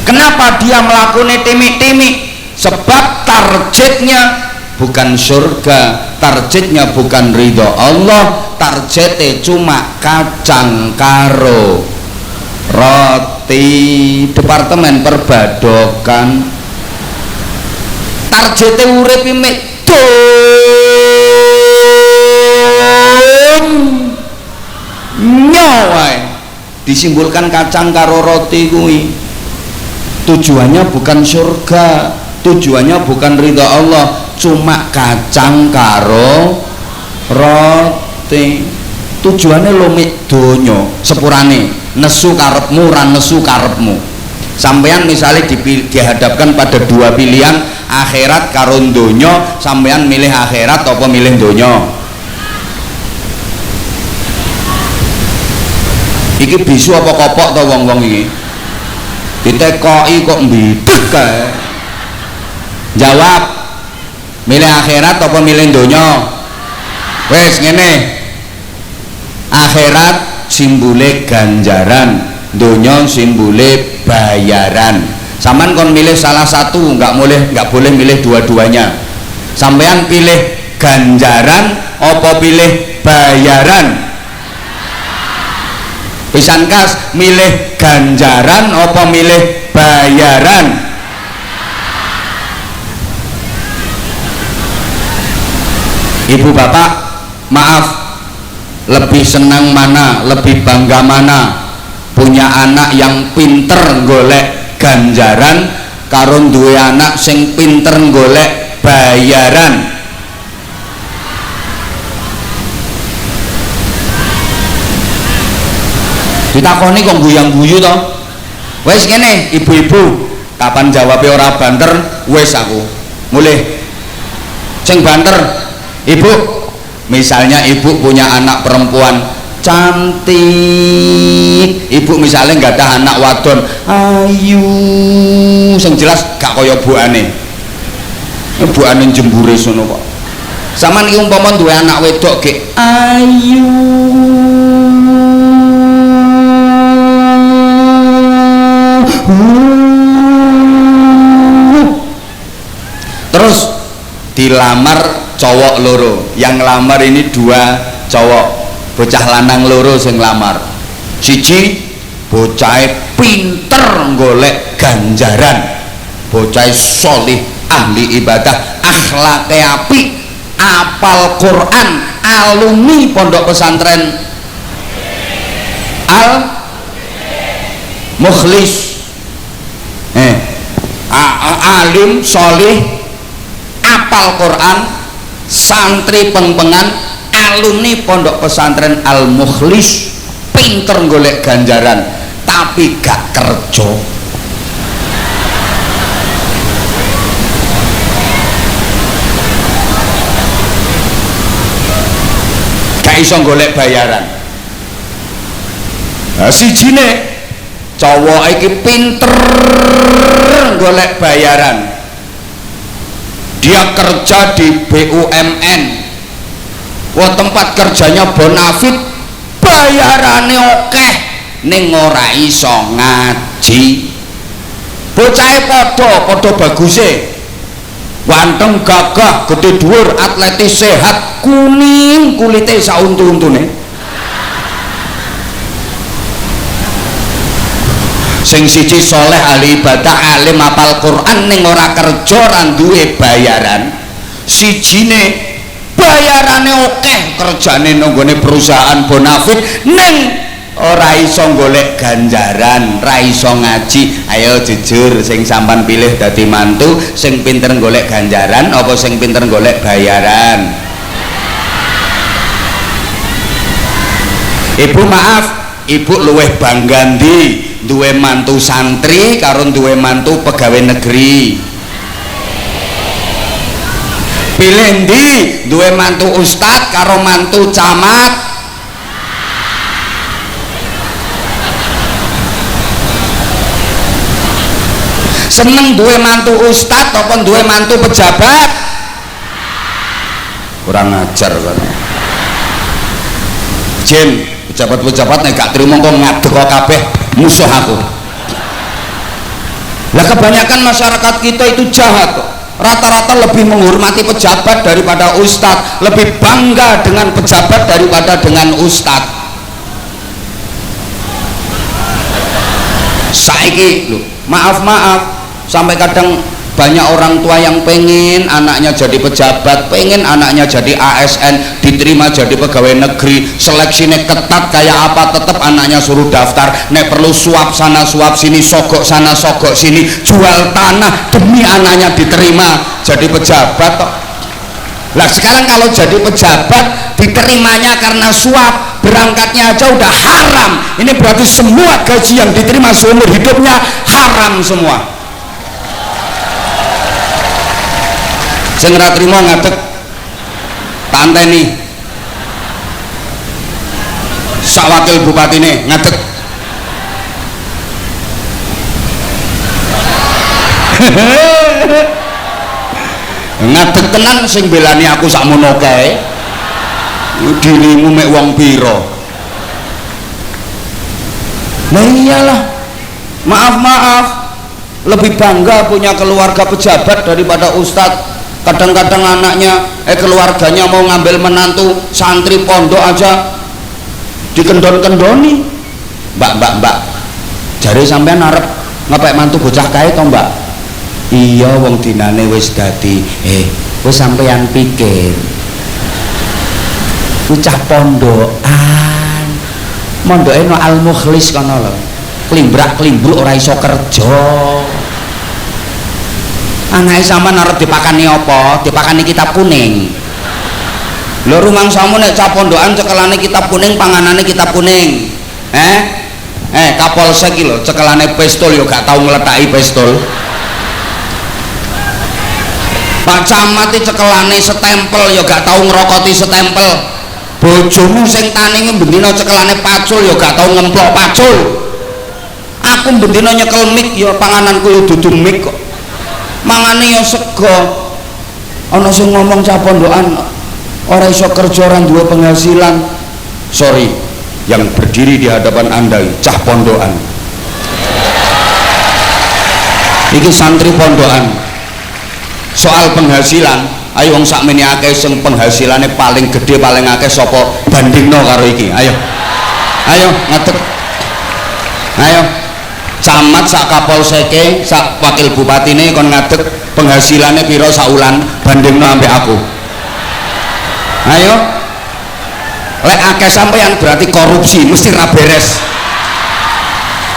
Kenapa dia melakukan timi? Sebab targetnya bukan surga, targetnya bukan ridho Allah, targetnya cuma kacang karo roti. Departemen perbadokan targetnya urip mek nyawai, disimpulkan kacang karo roti kuwi. Tujuannya bukan surga, tujuannya bukan ridha Allah, cuma kacang karo roti. Tujuannya lumik donya sepurane, nesu karepmu ran nesu karepmu. Sampean misalnya dihadapkan pada dua pilihan, akhirat karo donya, sampean milih akhirat apa milih donya? Iki bisu apa kopok to wong-wong iki? Ditekoki kok mbideg kae. Jawab, milih akhirat apa milih donya? Wes ngene. Akhirat simbole ganjaran, donya simbole bayaran. Sampean kon milih salah satu, nggak boleh milih dua-duanya. Sampean pilih ganjaran apa pilih bayaran? Pisan kas, milih ganjaran apa milih bayaran? Ibu bapak, maaf, lebih senang mana, lebih bangga mana? Punya anak yang pinter golek ganjaran karo duwe anak sing pinter golek bayaran? Ditakoni kok guyang-guyu to. Wes kene ibu-ibu, kapan jawabnya ora banter, wes aku mulih sing banter. Ibu, misalnya ibu punya anak perempuan cantik, ibu misalnya nggak ada anak wadon ayu, sing jelas gak kaya buane jembure sono kok. Saman iki umpama duwe anak wedok ge ayu, terus dilamar cowok loro, yang lamar ini 2 cowok, bocah lanang loro sing lamar. Siji bocah pinter golek ganjaran, bocah solih, ahli ibadah, akhlake apik, apal Quran, alumni pondok pesantren Al Mukhlis, alim solih, apal Quran, santri pengpengan, alumni pondok pesantren Al Mukhlis, pinter golek ganjaran tapi gak kerja. Gak iso golek bayaran. Nah, sijine cowok iki pinter golek bayaran, dia kerja di BUMN, wah tempat kerjanya bonafit, bayarannya okeh, ning ora iso ngaji. Bocahe podo baguse, wanteng gagah, gede dhuwur, atletis, sehat, kuning kulite sauntu-untune. Sing siji soleh, ahli ibadah, alim, apal Quran, ning ora kerja, ora duwe bayaran. Sijine bayarane okeh, kerjane nanggone perusahaan bonafit, ning ora iso golek ganjaran, ora iso ngaji. Ayo jujur, sing sampan pilih dadi mantu, sing pinter golek ganjaran apa sing pinter golek bayaran? Ibu maaf, ibu luweh bangga ndi duwe mantu santri karo duwe mantu pegawai negeri? Pilih ndi, duwe mantu ustad karo mantu camat? Seneng duwe mantu ustad apa duwe mantu pejabat? Kurang ajar kan. Jen, pejabat-pejabat nek gak trimo kok ngadeg kok kabeh musuh aku. Lah kebanyakan masyarakat kita itu jahat kok. Rata-rata lebih menghormati pejabat daripada ustadz, lebih bangga dengan pejabat daripada dengan ustadz. Saiki lho, maaf sampai kadang banyak orang tua yang pengen anaknya jadi pejabat, pengen anaknya jadi ASN, diterima jadi pegawai negeri, seleksinya ketat kayak apa, tetap anaknya suruh daftar. Nek perlu suap sana suap sini, sogok sana sogok sini, jual tanah demi anaknya diterima jadi pejabat. Lah sekarang kalau jadi pejabat diterimanya karena suap, berangkatnya aja udah haram. Ini berarti semua gaji yang diterima seumur hidupnya haram semua. Sing ora trimo ngadeg tak anteni, sak wakil bupatine ngadeg. Ngadeg tenan sing belani aku sakmono kae. Dirimu mek wong pira? Nah iyalah, maaf lebih bangga punya keluarga pejabat daripada ustadz. kadang-kadang anaknya keluarganya mau ngambil menantu santri pondok aja dikendon-kendoni. Mbak jare sampean arep ngepek mantu bocah kae to Mbak? Iya wong dinane wis dadi wis sampean pikir bocah pondokan mondoke no Al Mukhlis kono lho, klimbrak-klimbruk ora iso kerja. Anake sampean arep dipakani apa? Dipakani kitab kuning. Lho rumangsamu nek cah pondokan cekelane kitab kuning, panganane kitab kuning. Kapolsek iki lho cekelane pistol yo gak tau ngletaki pistol. Pak Camat iki cekelane setempel yo gak tau ngrokoti setempel. Bojomu sing tani bendina cekelane pacul yo gak tau ngemplok pacul. Aku bendina nyekel mik yo pangananku yo dudu mik kok. Mangane yo sego. Ana sing ngomong cah pondokan ora iso kerja, ora duwe penghasilan. Sorry, yang berdiri di hadapan Anda cah pondokan. Iki santri pondokan. Soal penghasilan, ayo wong sakmene akeh sing penghasilannya paling gede paling akeh sapa bandingno karo iki. Ayo. Ayo ngadeg. Ayo. Camat sak kapolseke, sak wakil bupatine kon ngadeg penghasilannya piro saulan bandingno ambek aku. Ayo. Lek akeh sampeyan berarti korupsi, mesti ra beres.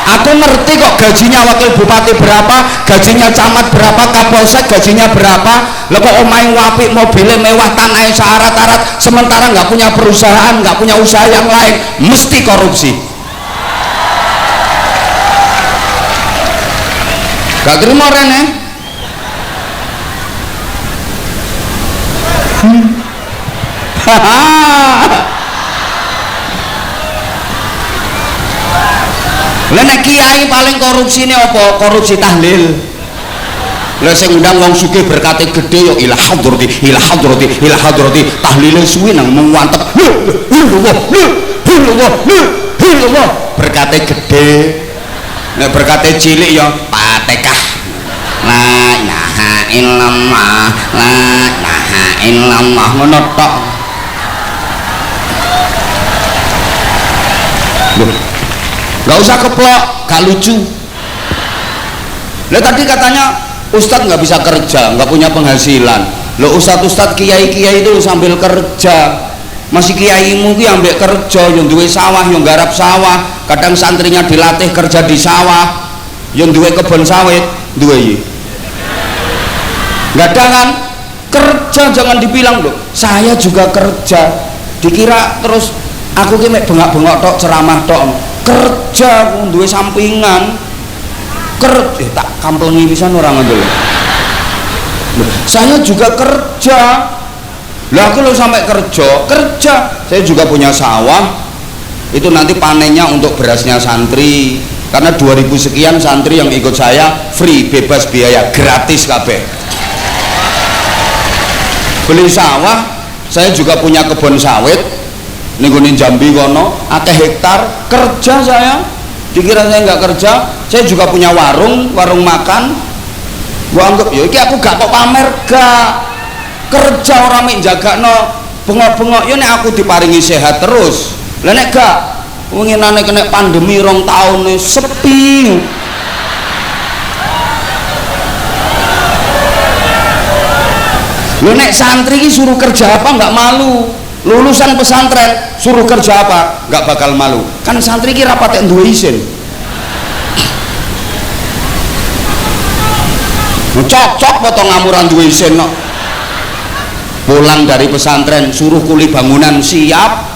Aku ngerti kok gajinya wakil bupati berapa, gajinya camat berapa, kapolsek gajinya berapa. Lah kok omahe apik, mobilnya mewah, tanahnya syarat-syarat, sementara nggak punya perusahaan, nggak punya usaha yang lain, mesti korupsi. Gak terima rene. Nek kiai paling korupsi ini apa? Korupsi tahlil. Lah sing undang wong sugih berkate gede yo ila hadrati tahlile suwi nang mantep. Berkate gede. Nek berkate cilik yo Fatihah. La ilaha illallah, la ilaha illallah ngono tok. Gak usah keplok, gak lucu. Lah tadi katanya Ustadz nggak bisa kerja, nggak punya penghasilan. Lo Ustadz kiai itu sambil kerja. Masih kiaimu ki ambek kerja, yang duwe sawah, yang garap sawah. Kadang santrinya dilatih kerja di sawah, yang duwe kebun sawit, duwe yi. Nggak ada kan? Kerja jangan dibilang loh. Saya juga kerja. Dikira terus aku ki mek bengak-bengok tok ceramah tok. Kerja duwe sampingan. Tak kamplengi pisan orang ngandel. Saya juga kerja. Lah aku lo sampai kerja. Saya juga punya sawah. Itu nanti panennya untuk berasnya santri. Karena 2000 sekian santri yang ikut saya free, bebas biaya, gratis kabeh. Beli sawah, saya juga punya kebun sawit. Ninggunin Jambi kono, akeh hektar, kerja saya. Dikira saya nggak kerja, saya juga punya warung makan. Gua anggap, ya iki aku gak kok pamer gak. Kerja orang mek jagakno bengok-bengok yo nek aku diparingi sehat terus. Lah nek gak winginane kena pandemi 2 tahun sepi. Lho nek santri iki suruh kerja apa nggak malu. Lulusan pesantren suruh kerja apa nggak bakal malu. Kan santri iki ra patek duwe isin. Cocok potong ngamuran duwe isin no. Pulang dari pesantren suruh kuli bangunan siap,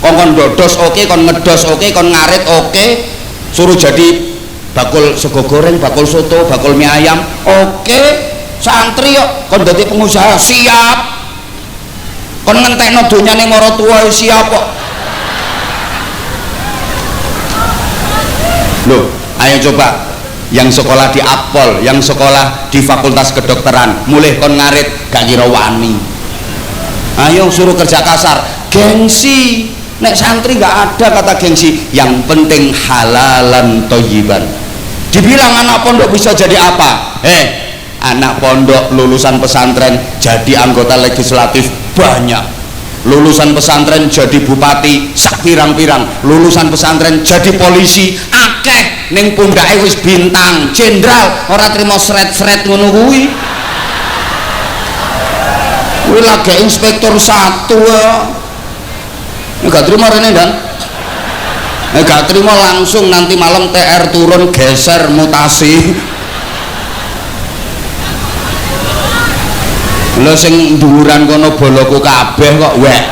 kon dodos oke, kon ngedos oke, kon ngarit oke, suruh jadi bakul sego goreng, bakul soto, bakul mie ayam oke. Santri yuk kon dadi pengusaha siap, kon ngentekno donyane mara tuwa siap kok. Loh, ayo coba yang sekolah di Akpol, yang sekolah di Fakultas Kedokteran, mulai kon ngarit gak kira wani. Ayo suruh kerja kasar, gengsi. Nek santri gak ada kata gengsi, yang penting halalan thayyiban. Dibilang anak pondok bisa jadi apa? anak pondok lulusan pesantren jadi anggota legislatif banyak, lulusan pesantren jadi bupati sak pirang-pirang, lulusan pesantren jadi polisi akeh, ning pundake wis bintang jenderal, ora trimo sret-sret ngono kuwi. Kuwi lagi inspektur 1 gak terima rene dan gak terima langsung nanti malam TR turun geser mutasi. Lho sing dhuwuran kono boloku kabeh kok wek.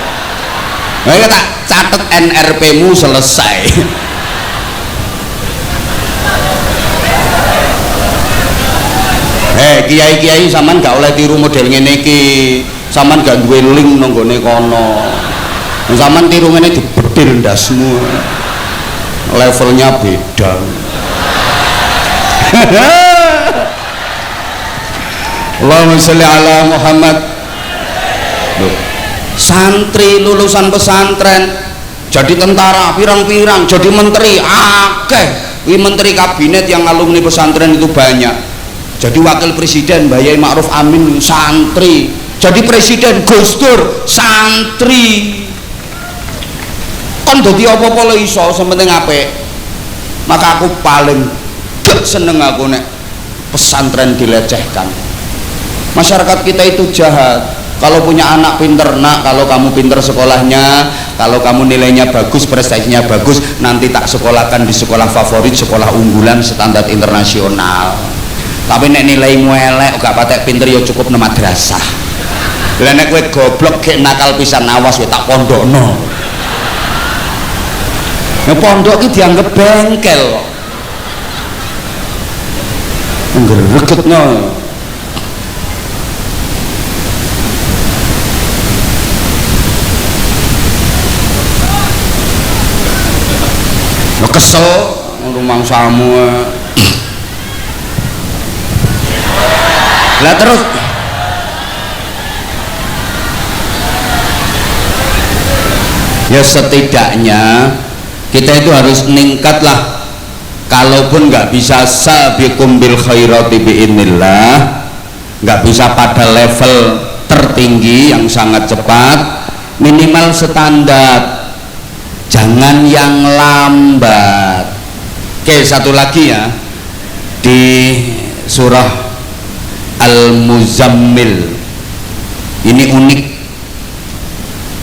Ayo tak catet NRP-mu selesai. Kiai-kiai sampean gak oleh tiru model ngene iki. Sampean gak duwe link nang gone kono. Sampean tiru ngene dibedil ndasmu. Levelnya beda. Allahumma sholli ala Muhammad. Loh, santri lulusan pesantren jadi tentara pirang-pirang, jadi menteri akeh. Wi menteri kabinet yang alumni pesantren itu banyak. Jadi wakil presiden Mbah Yai Ma'ruf Amin santri, jadi presiden Gus Dur santri. Kon dadi apa-apa lho iso, sementing apik. Maka aku paling seneng aku nek pesantren dilecehkan. Masyarakat kita itu jahat. Kalau punya anak pinter, nak, kalau kamu pinter sekolahnya, kalau kamu nilainya bagus, prestasinya bagus, nanti tak sekolahkan di sekolah favorit, sekolah unggulan standar internasional. Tapi nek nilaimu elek, gak patek pinter ya cukup nang madrasah. Lah nek kowe goblok gek nakal pisan, awas kowe tak pondokno. Ya pondok iki dianggap bengkel kok. Ngregetno. Kesel rumang samu. Lah terus ya setidaknya kita itu harus meningkat lah. Kalaupun nggak bisa sabiqum bil khairati biidznillah, nggak bisa pada level tertinggi yang sangat cepat, minimal standar. Jangan yang lambat. Oke, satu lagi ya, di surah Al-Muzammil ini unik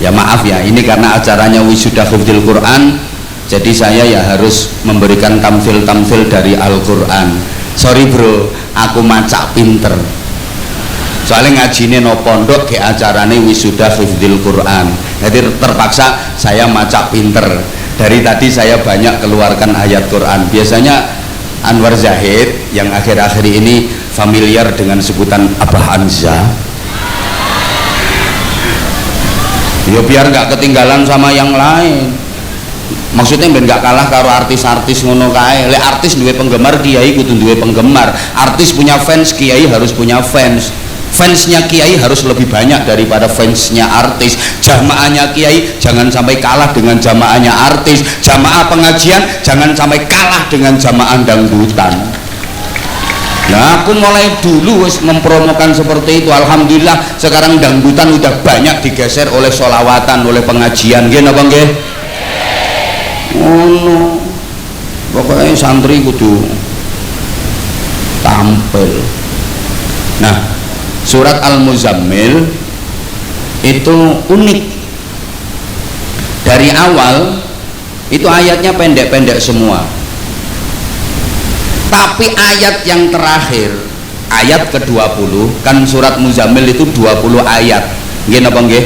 ya, maaf ya, ini karena acaranya wisuda hifdzil Quran, jadi saya ya harus memberikan tamfil-tamfil dari Al-Quran. Sorry bro, aku macak pinter, soalnya ngajine no pondok ke acarane wisuda hifdzil Quran, jadi terpaksa saya macak pinter. Dari tadi saya banyak keluarkan ayat Quran. Biasanya Anwar Zahid yang akhir-akhir ini familiar dengan sebutan Abah Anza, ya biar nggak ketinggalan sama yang lain. Maksudnya ben nggak kalah karo artis-artis ngono kae. Lek artis duwe penggemar, kiai kudu duwe penggemar. Artis punya fans, kiai harus punya fans. Fansnya kiai harus lebih banyak daripada fansnya artis. Jamaahnya kiai jangan sampai kalah dengan jamaahnya artis. Jamaah pengajian jangan sampai kalah dengan jamaah dangdutan. Nah, aku mulai dulu mempromokan seperti itu. Alhamdulillah sekarang dangdutan udah banyak digeser oleh sholawatan, oleh pengajian. Gini apa nggih? Oh, pokoknya santri kudu tampil. Nah, surat Al-Muzammil itu unik. Dari awal itu ayatnya pendek-pendek semua, tapi ayat yang terakhir, ayat ke-20, kan surat Muzammil itu 20 ayat. Nggih napa nggih?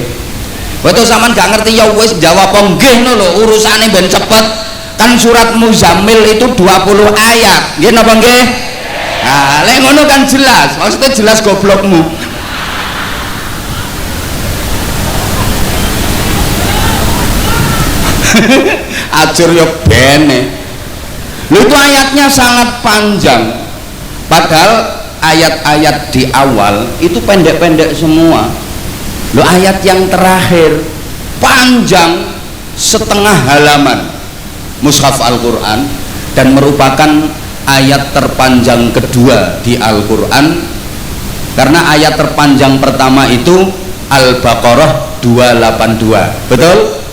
Betul, sampean gak ngerti ya wis jawab apa nggih no lho, urusane ben cepet. Kan surat Muzammil itu 20 ayat. Nggih napa nggih? Nah, lek ngono kan jelas, maksudnya jelas goblokmu. Ajur yo bene. Lho itu ayatnya sangat panjang. Padahal ayat-ayat di awal itu pendek-pendek semua. Lho ayat yang terakhir panjang setengah halaman mushaf Al-Quran dan merupakan ayat terpanjang kedua di Al-Quran Karena ayat terpanjang pertama itu Al-Baqarah 282. Betul?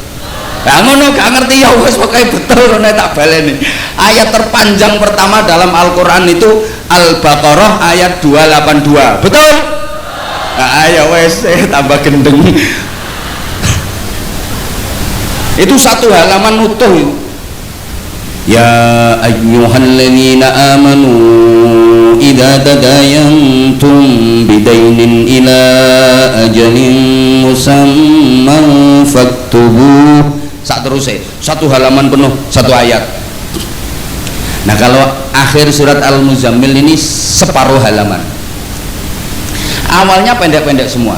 Nah, ngono gak ngerti ya wis pokoke betul ngono tak baleni. Ayat terpanjang pertama dalam Al-Qur'an itu Al-Baqarah ayat 282. Betul? Nah, ayo wis tambah gendeng. Itu satu halaman utuh itu. Ya ayyuhalladzina amanu idza tadayantum bidainin ila ajalin musamman faktubuh. Sak terusé satu halaman penuh, satu ayat. Nah, kalau akhir surat Al-Muzammil ini separuh halaman. Awalnya pendek-pendek semua.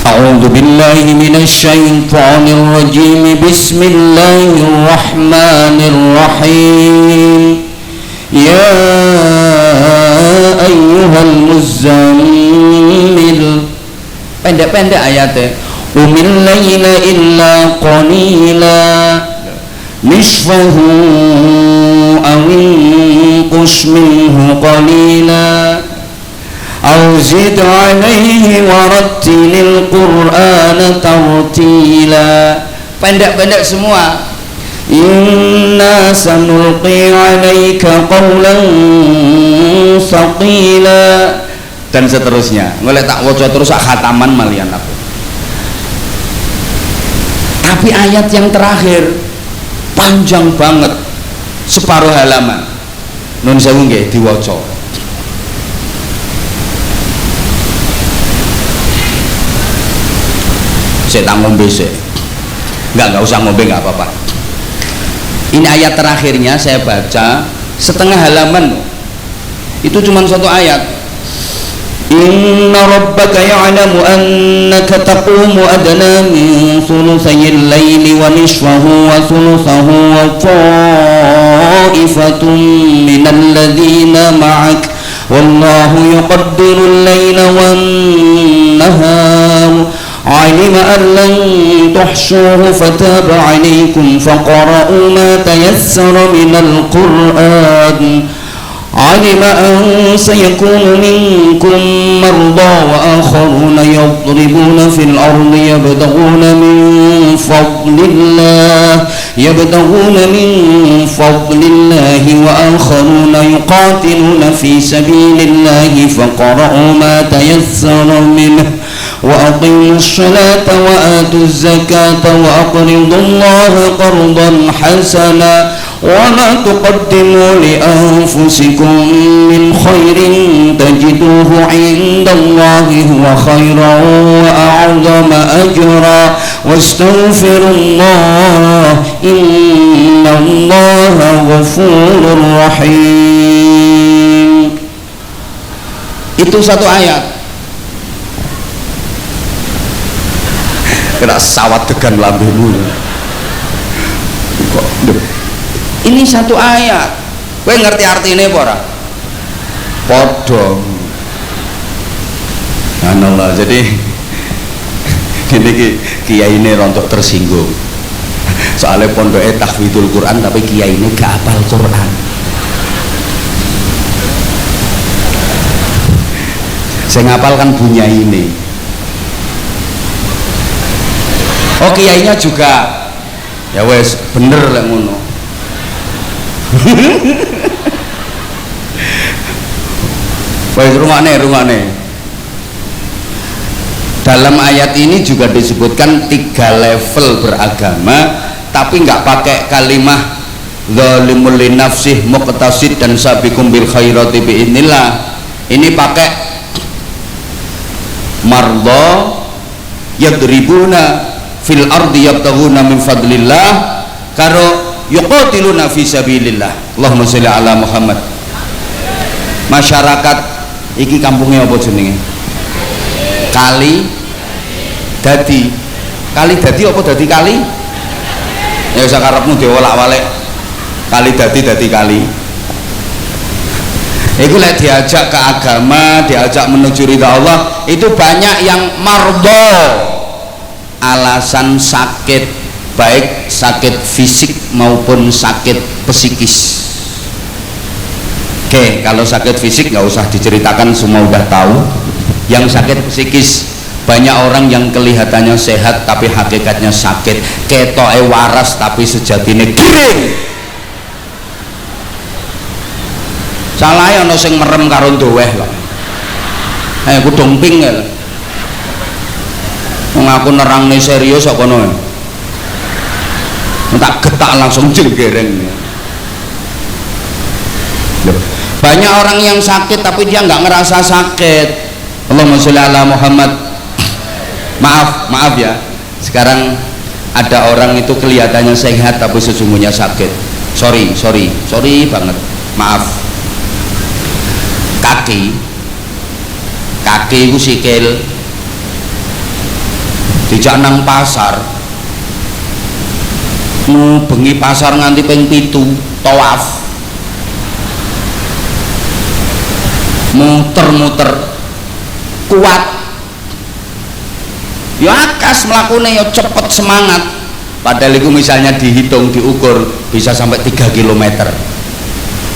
A'udzu billahi minasyaitonir rajim. Bismillahirrahmanirrahim. Ya ayyuhal muzammil. Pendek-pendek ayatnya. Qumil laila illa qalila nisfahu aw inqus minhu qalila aw zid alaihi warattilil qur'ana tartila. Pendek-pendek semua. Inna sanulqi alaika qawlan thaqila, dan seterusnya. Mulai tak waca terus khataman malian aku. Tapi ayat yang terakhir panjang banget, separuh halaman. Nun sewu nggih diwaca. Saya tak ngombe sih. Enggak usah ngombe, enggak apa-apa. Ini ayat terakhirnya saya baca setengah halaman. Itu cuma satu ayat. Inna rabbaka ya'lamu annaka taqumu adna min thuluthayil laili wa nisfahu wa thuluthahu wa ta'ifatun minal ladzina ma'ak wallahu yuqaddirul laila wan nahar علم أن لن تحصوه فتاب عليكم فقرأوا ما تيسر من القرآن علم أن سيكون منكم مرضى وآخرون يضربون في الأرض يبتغون من فضل الله وآخرون يقاتلون في سبيل الله فقرأوا ما تيسر منه وأقيموا الصلاة وآتوا الزكاة وأقرضوا الله قرضا حسنا وما تقدموا لأنفسكم من خير تجدوه عند الله هو خيرا وأعظم أجرا واستغفروا الله إن الله غفور رحيم. Itu satu ayat. Kena sawat degan lambemu. Ini satu ayat. Kowe ngerti artine apa ora? Padha. Anallah. Jadi ini kiai ini rontok tersinggung. Soalnya pondoknya tahfidzul Quran tapi kiai ini gak hafal Quran. Saya ngapal kan punya ini. Oh kiainya juga ya wes bener lah ngono. Wes rungokne. Dalam ayat ini juga disebutkan 3 level beragama, tapi nggak pakai kalimah zalimul li nafsih muqtasid dan sabiqum bil khairati biidznillah. Ini pakai mardo yadribuna fil ardi yabtaghuna min fadlillah karo yuqatiluna fi sabilillah. Allahumma sholli ala Muhammad. Masyarakat iki kampungnya apa jenenge? Kali dadi apa dadi kali? Ya sakarepmu diolak-walik. Kali dadi kali. Iku lek diajak ke agama, diajak menuju ridha Allah, itu banyak yang mardo, alasan sakit, baik sakit fisik maupun sakit psikis. Oke, kalau sakit fisik nggak usah diceritakan, semua udah tahu. Yang sakit psikis, banyak orang yang kelihatannya sehat tapi hakikatnya sakit, ketoke waras tapi sejatine kering. Salahe ana sing merem karo ndoweh kok. Kudung ping lho. Wong aku nerangne serius kok kono. Tak getak langsung jenggereng. Banyak orang yang sakit tapi dia nggak ngerasa sakit. Allahumma sholli ala Muhammad. Maaf ya. Sekarang ada orang itu kelihatannya sehat tapi sesungguhnya sakit. Sorry banget. Maaf. Kaki itu sikil dijak nang pasar, bengi pasar nganti ping 7 tawaf, muter-muter kuat ya, akas mlakune ya cepet, semangat. Padahal itu misalnya dihitung, diukur bisa sampai 3 km.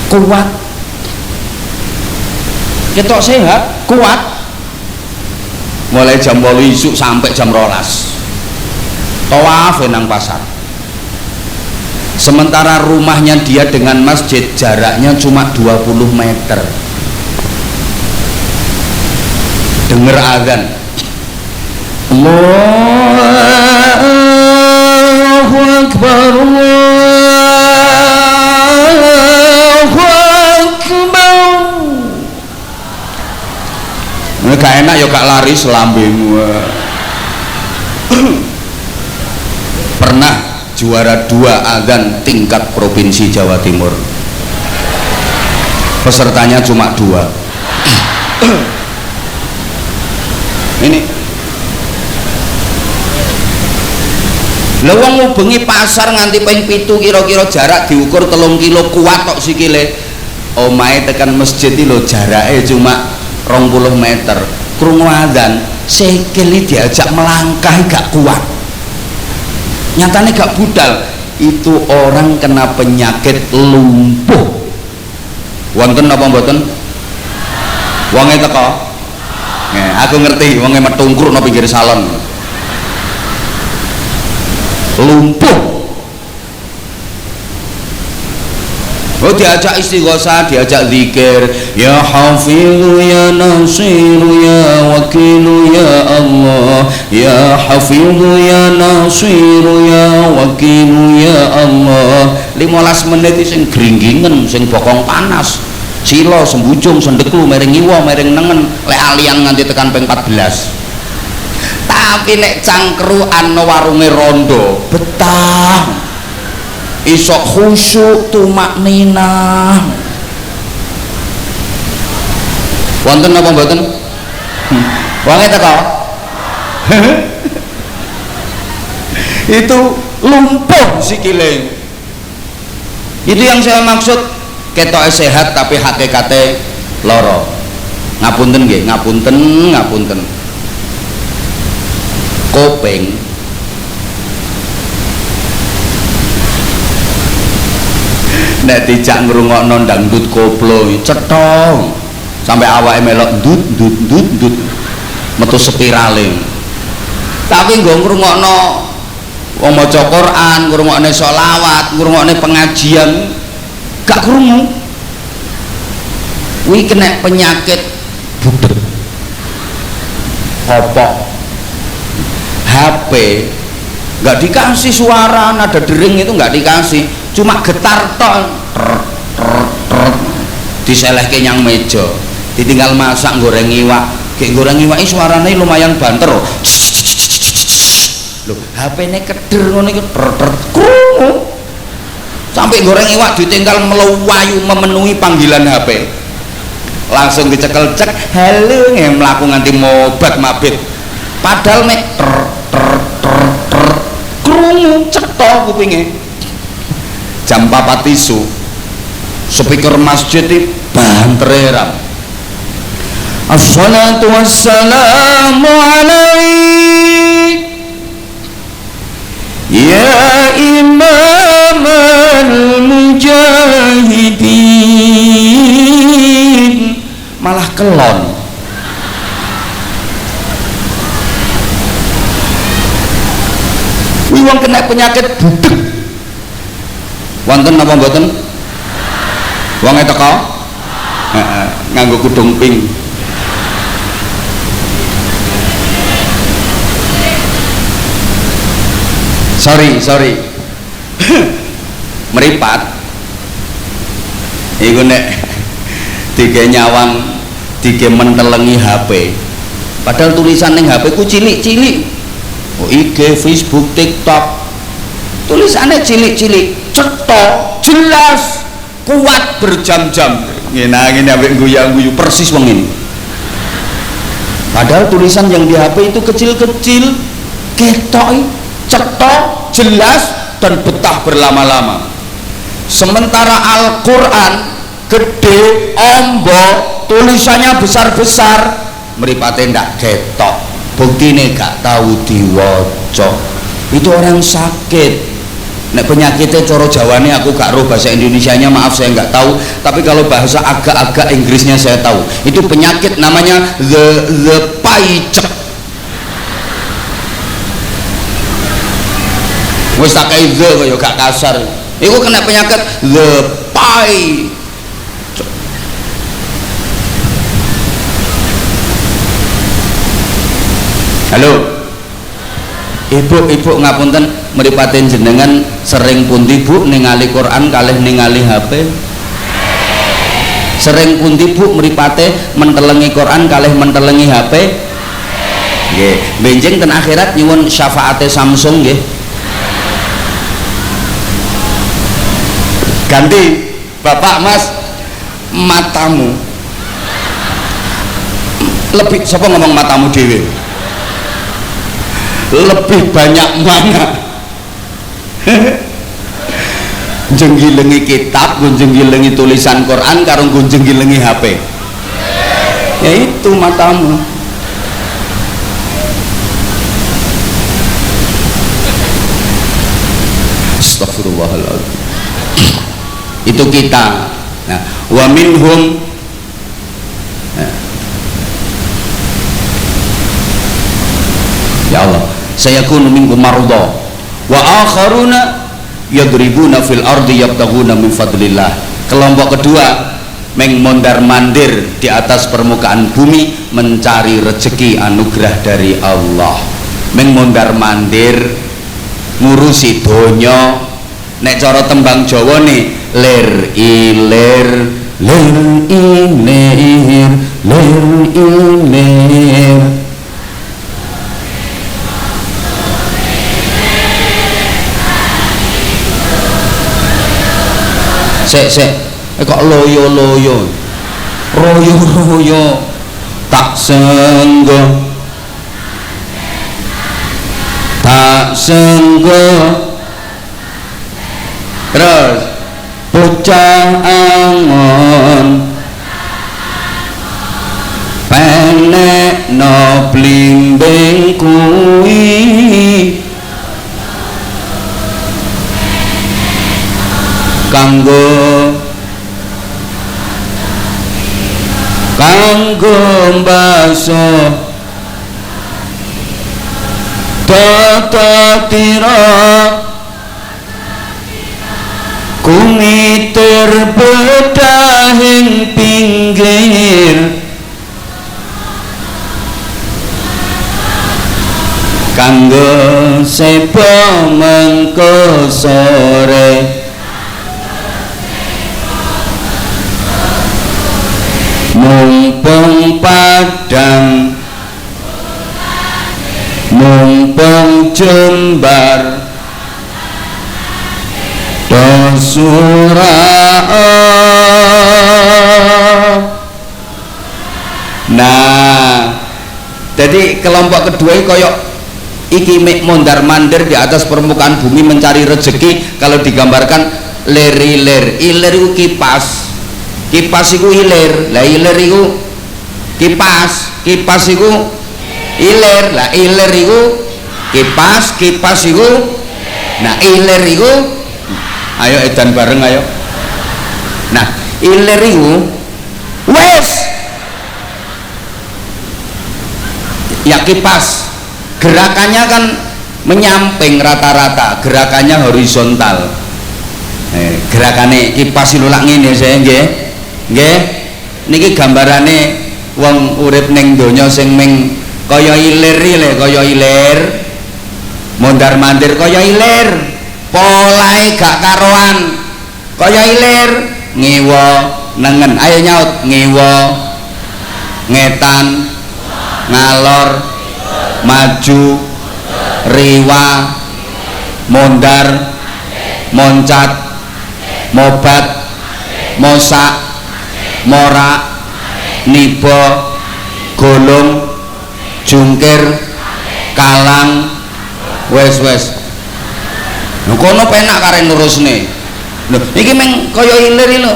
Kuat, ketok sehat, kuat. Mulai jam 8 isuk sampai jam 12 tawaf nang pasar. Sementara rumahnya dia dengan masjid jaraknya cuma 20 meter. Dengar azan, Allahu Akbar, Allahu Akbar. Gak enak ya, gak lari selambemu. Pernah juara 2 azan tingkat provinsi Jawa Timur, pesertanya cuma 2. Ini lewang ngubengi pasar nganti ping 7, kira-kira jarak diukur 3 kilo, kuat tok sikile. Omahe tekan masjid iki lho jarake cuma 20 meter. Krungu adzan sikile diajak melangkah gak kuat, nyatane gak budal. Itu orang kena penyakit lumpuh. Wonten apa mboten? Wonge teko. Aku ngerti, wonge metungkruk nang pinggir salon. Lumpuh. Oh, diajak istighosah, diajak zikir, ya Hafizu ya Nasiru ya Wakilu ya Allah, ya Hafizu ya Nasiru ya Wakilu ya Allah. 15 menit sing gringgingen, sing bokong panas, silo, sembujung, sendeklu, mereng ngiwa, mereng nengen, lek alian nganti tekan ping 14. Tapi nek cangkruan warunge rondo betah, isok khusyuk, tumak ninah. Wonten apa mboten? Wonge teko. Itu lumpuh sikile. Itu yang saya maksud, ketoke sehat tapi hakikate loro. Ngapunten nggih, ngapunten. Kopeng nek dijak ngrungokno dangdut koplo cetha sampai awake melok ndut metu spirale. Tapi nggo ngrungokno wong maca Quran, ngrungokne sholawat, ngrungokne pengajian gak krungu, kuwi kena penyakit budek. Apa? HP nggak dikasih suara nada dering, itu nggak dikasih, cuma getar tok, diselehke nyang meja, ditinggal masak goreng iwak, kayak goreng iwak ini suaranya lumayan banter loh. HP ini keder ngono iki krungu, sampai goreng iwak ditinggal melewayu memenuhi panggilan HP, langsung dicekel cek, halo mlaku nganti mobat mabit, padahal nek krungu cetha kupinge. Jam 4 isu speaker masjid iki bantere ram. Assalatu wassalamu alaik ya imamal mujahidin malah kelon. Wong kena penyakit budek wonten napa mboten? Wonge teko nganggo kudung pink. sorry meripat iku nek tiga nyawang tiga mentelengi HP padahal tulisan ning HP ku cilik-cilik. Oh, IG, Facebook, TikTok tulisannya cilik-cilik cetok jelas kuat berjam-jam ngene ambek guyu-guyu persis wong ini. Padahal tulisan yang di HP itu kecil-kecil ketok cetok jelas dan betah berlama-lama. Sementara Al-Quran gede ombo tulisannya besar-besar mripate ndak ketok. Buktine gak tahu diwaca. Itu orang sakit. Nek penyakitnya coro Jawane aku gak roh, bahasa Indonesianya maaf saya nggak tahu, tapi kalau bahasa agak-agak Inggrisnya saya tahu. Itu penyakit namanya the paicek. Wis tak kaya the kaya gak kasar. Iku kena penyakit the paicek. Halo, ibu ngapunten meripatin jenengan sering pundi bu ningali Quran kalih ningali HP? Sering pundi bu meripate mentelengi Quran kalih mentelengi HP? Nggih, benjing ten akhirat nyuwun syafaate Samsung nggih. Ganti Bapak Mas matamu. Lebih sapa ngomong matamu dhewe? Lebih banyak mana jenggilengi kitab, jenggilengi tulisan Quran karo jenggilengi HP? Ya itu matamu. Astagfirullahaladzim. Itu kita. Nah, wa minhum ya Allah, sayakunu minkum marudha wa akharuna yadribuna fil ardi yabtaghuna min fadlillah. Kelompok kedua meng mondar-mandir di atas permukaan bumi mencari rezeki anugerah dari Allah. Meng mondar-mandir ngurusi donya. Nek cara tembang Jawa nih lir ilir lir ilir lir ilir. Sek kok loyo royo tak senggo terus bocah angon penek no blimbing kuwi kanggo mbaso tata tira kumitir bedahing pinggir kanggo sepo mengko sore mumpung padang mumpung jembar dosurah. Nah, jadi kelompok kedua ini koyok iki mondar mandir di atas permukaan bumi mencari rezeki. Kalau digambarkan ler-iler, iler itu kipas itu iler, lah iler itu kipas itu iler, lah iler itu kipas itu nah iler itu ayo edan bareng ayo. Nah iler itu wes Ya kipas gerakannya kan menyamping rata-rata, gerakannya horizontal. Gerakannya kipas lulak ngene saya nggih. Nggih. Niki gambarane wong urip ning donya sing ming kaya ilir le, kaya ilir. Mondar-mandir kaya ilir. Polahe gak karuan. Kaya ilir, ngewa nengen. Ayo nyaut, ngewa ngetan ngalor maju riwa mondar moncat mobat mosak morak nibo golong jungkir kalang wes kono penak karen nurusne lho iki meng kaya ilir lho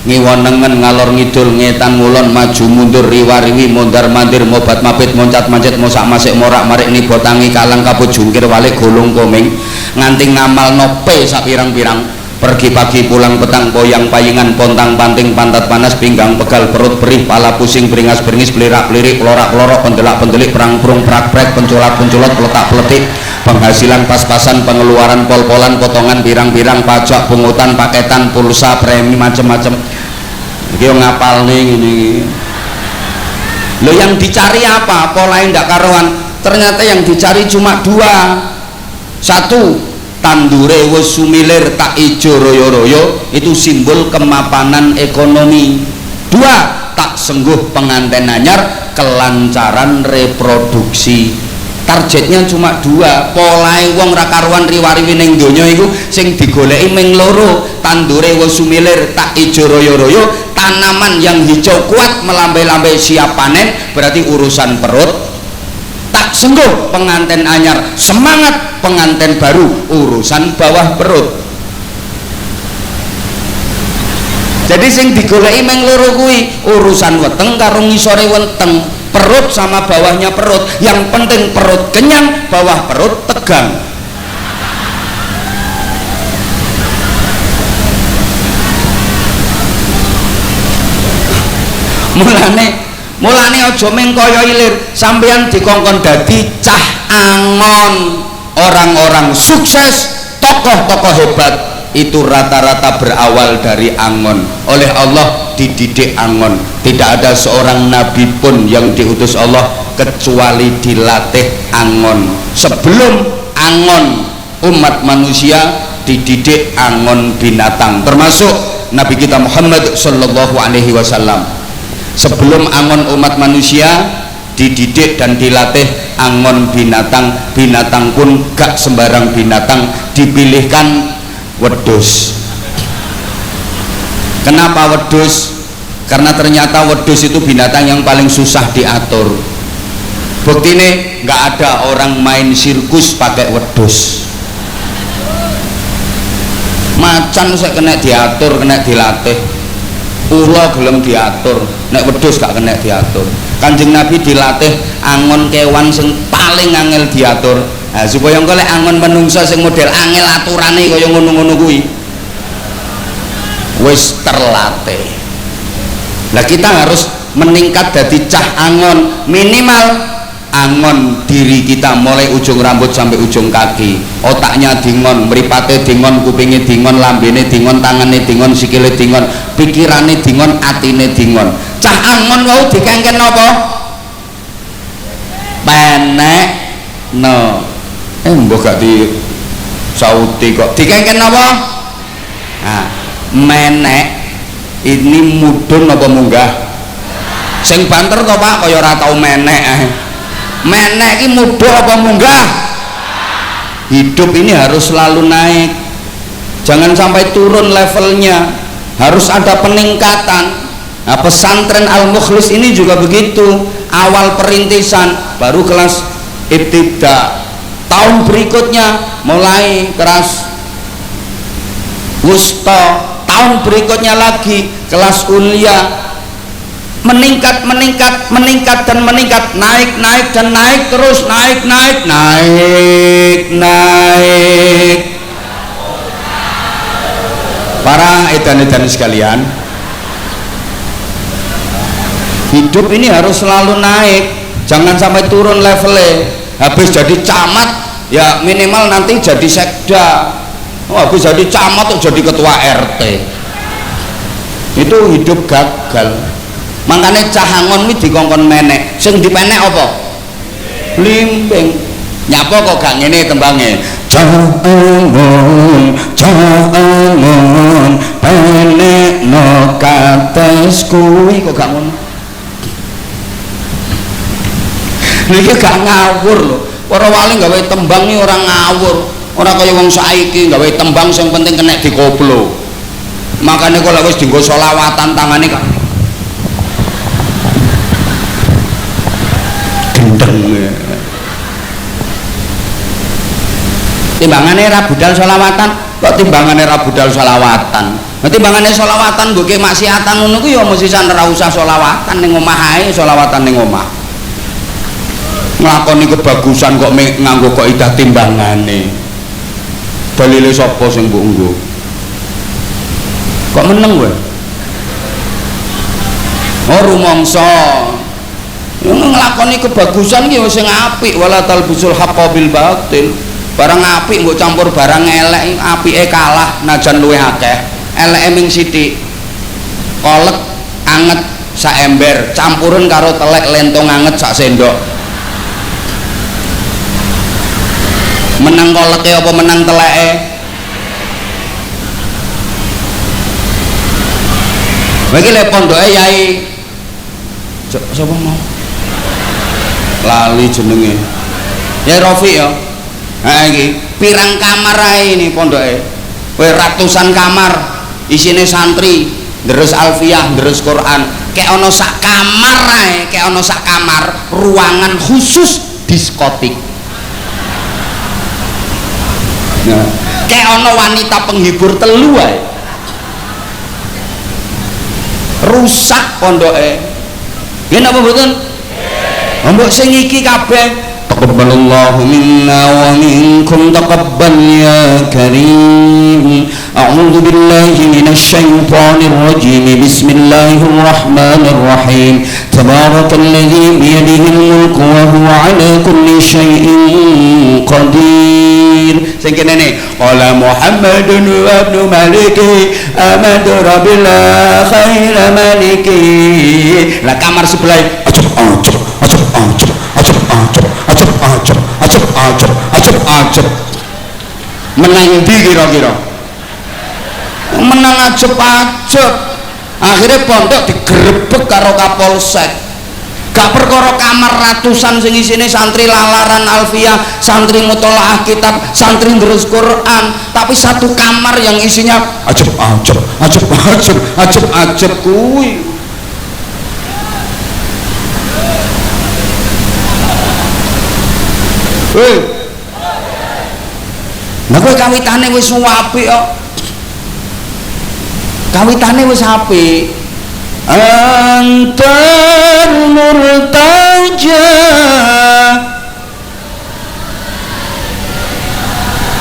ngiwon nengen ngalor ngidul ngetan ngulon maju mundur riwa-riwi mondar mandir mobat mapit moncat mancet mosak masik morak marik nibo tangi kalang kabut jungkir walik golong koming nganti ngamal nope sak pirang-pirang pergi pagi pulang petang poyang payingan pontang panting pantat panas pinggang pegal perut perih pala pusing beringas beringis belirak belirik pelorak pelorok pendelak pendelik perang perung prak prek pencolak pencolot peletak peletik penghasilan pas-pasan pengeluaran pol-polan potongan pirang-pirang pajak pungutan paketan pulsa premi macem-macem iki ngapal nih ini lo yang dicari apa pola yang tidak karuan ternyata yang dicari cuma dua satu tandure wis sumilir tak ijo royo-royo itu simbol kemapanan ekonomi dua tak sengguh penganten anyar kelancaran reproduksi targetnya cuma dua polahe wong ra karuan riwari ning donya iku sing digoleki ming loro tandure wis sumilir tak ijo royo-royo tanaman yang hijau kuat melambai-lambai siap panen berarti urusan perut tak sengguh penganten anyar semangat penganten baru urusan bawah perut jadi sing digoleki meng loro kuwi urusan weteng karo ngisore weteng perut sama bawahnya perut yang penting perut kenyang bawah perut tegang mulane aja meng kaya ilir sampeyan dikongkon dadi cah angon orang-orang sukses tokoh-tokoh hebat itu rata-rata berawal dari angon oleh Allah dididik angon tidak ada seorang nabi pun yang diutus Allah kecuali dilatih angon sebelum angon umat manusia dididik angon binatang termasuk Nabi kita Muhammad sallallahu alaihi wasallam sebelum angon umat manusia dididik dan dilatih angon binatang binatang pun gak sembarang binatang dipilihkan wedhus kenapa wedhus karena ternyata wedhus itu binatang yang paling susah diatur bukti ini gak ada orang main sirkus pakai wedhus macan saya kena diatur kena dilatih ula gelem diatur nek wedhus gak kena diatur Kanjeng Nabi dilatih angon kewan sing paling angel diatur nah, supaya engko lek angon menungsa sing model angel aturane kaya ngono-ngono kuwi wis terlatih nah kita harus meningkat dari cah angon minimal angon diri kita mulai ujung rambut sampai ujung kaki otaknya dingon mripate dingon kupinge dingon lambene dingon tangane dingon sikile dingon pikirane dingon atine dingon cah angon wau dikengken apa penek no mbok gak di sauti kok dikengken apa nah menek ini mudhun apa munggah sing banter to Pak kaya ora tau menek menek iki mudah apa munggah hidup ini harus selalu naik jangan sampai turun levelnya harus ada peningkatan nah pesantren Al-Mukhlis ini juga begitu awal perintisan baru kelas ibtida tahun berikutnya mulai kelas wusta tahun berikutnya lagi kelas kuliah meningkat dan meningkat naik dan naik terus naik para edan-edan sekalian hidup ini harus selalu naik jangan sampai turun levelnya. Habis jadi camat ya minimal nanti jadi sekda. Habis jadi camat tuh jadi ketua RT. Itu hidup gagal. Makanya cahangon ini dikongkon menek. Sing dipenek apa? Blimbing. Nyapa kok gak ngene tembangnya? Cahangon, cahangon, penek no kates kuwi kok gak ngono. Niki gak ngawur lho. Para wali gawe tembang iki ora ngawur. Ora kaya wong saiki gawe tembang sing penting kena dikoplo. Makanya kok lek wis dienggo selawatan tangane kok gendeng. Timbangane ra budal selawatan, kok timbangane ra budal selawatan. Nah timbangane selawatan nggo maksiatan ngono ku ya mesti ora usah selawatan ning omah ae, selawatan ning omah. Nglakoni kebagusan kok nganggo kaidah timbangane. Dalile sapa sing mbok nggo? Kok meneng kowe? Oh rumangsa. Nglakoni kebagusan ki wis sing apik, wala talbisul haqqo bil batil. Barang apik mbok campur barang elek, apike kalah najan luwih akeh. Eleke ming sithik. Kolek anget sak ember, campuren karo telek lentong anget sak sendok. Menang koleke apa menang teleke? Iki le pondoke Yai sapa mau? Lali jenenge. Yai Rofi ya. Ha iki pirang kamar ae ini pondoke. Kowe ratusan kamar, isine santri, terus alfiyah, terus Quran. Kayak ono sak kamar ae, kayak ono sak kamar ruangan khusus diskotik. Nah, kayak ono wanita penghibur telu ae. Rusak pondoke. Nggih napa mboten? Mbok sing iki kabeh taqabbalallahu minna wa minkum taqabbal ya karim. A'udzu billahi minasy syaithanir rajim. Bismillahirrahmanirrahim. Tabarakalladzi biyadihil mulku wa huwa 'ala kulli syai'in qadir. Sing kene ne qala Muhammadun wa ibnu maliki amadu rabbil khair maliki. Lah kamar sebelah ajep menang di kira-kira menang ajep akhirnya pondok digerebek karo Kapolsek. Gak perkara kamar ratusan sing isine santri lalaran alfiyah, santri mutolaah kitab, santri terus Quran, tapi satu kamar yang isinya ajep kuwi. Nah kowe kawitane wis apik kok. Kawitane wis apik. Antar murtaja.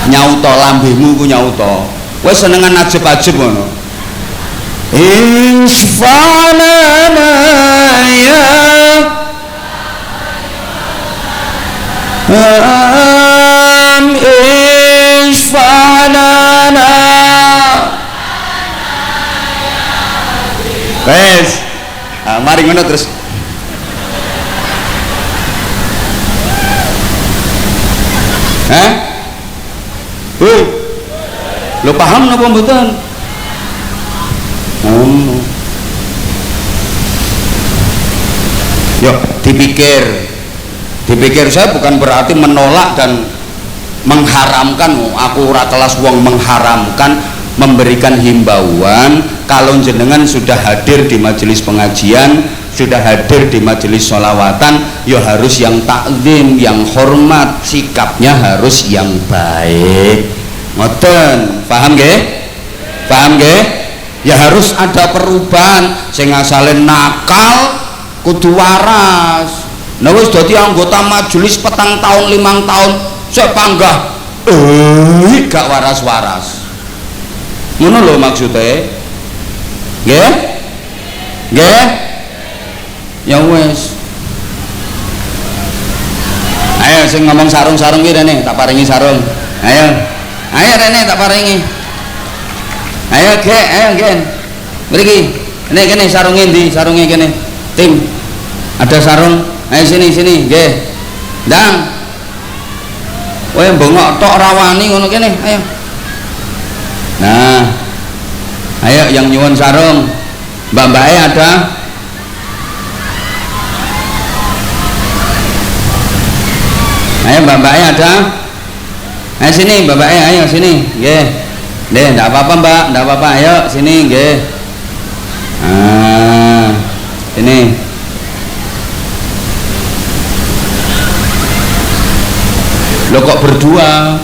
Nyauta lambemu ku nyauta. Kowe senengan ajeb-ajeb ngono. Insfa'lana ya isfa'lana. Wes, mari ngono terus. Lo paham napa mboten? Yuk dipikir saya bukan berarti menolak dan mengharamkan. Aku ora kelas wong mengharamkan, memberikan himbauan. Kalau jenengan sudah hadir di majelis pengajian, sudah hadir di majelis sholawatan, ya harus yang takzim, yang hormat, sikapnya harus yang baik. Ngoten, paham nggih? Paham nggih? Ya harus ada perubahan. Sing asale nakal kudu waras. Nah wis dadi anggota majelis 4 tahun 5 tahun saya panggah gak waras-waras. Ngono lho maksudnya. Nggih? Nggih? Ya wis. sing ngomong sarung-sarung ki rene tak paringi sarung. Ayo. Ayo rene tak paringi. Ayo gek, ayo gen. Mriki. Nek kene sarunge ndi? Sarunge kene. Tim. Ada sarung. Ayo sini sini, nggih. Ndang. Kowe bengok tok rawani ngono kene, ayo. Nah. Ayo yang nyuwun sarung. Mbak-mbake ada? Ayo mbak-mbake ada? Ayo sini mbak-mbake, ayo sini, nggih. Nggih, ndak apa-apa Mbak, ndak apa-apa. Ayo sini nggih. Ah, sini. Lo kok berdua?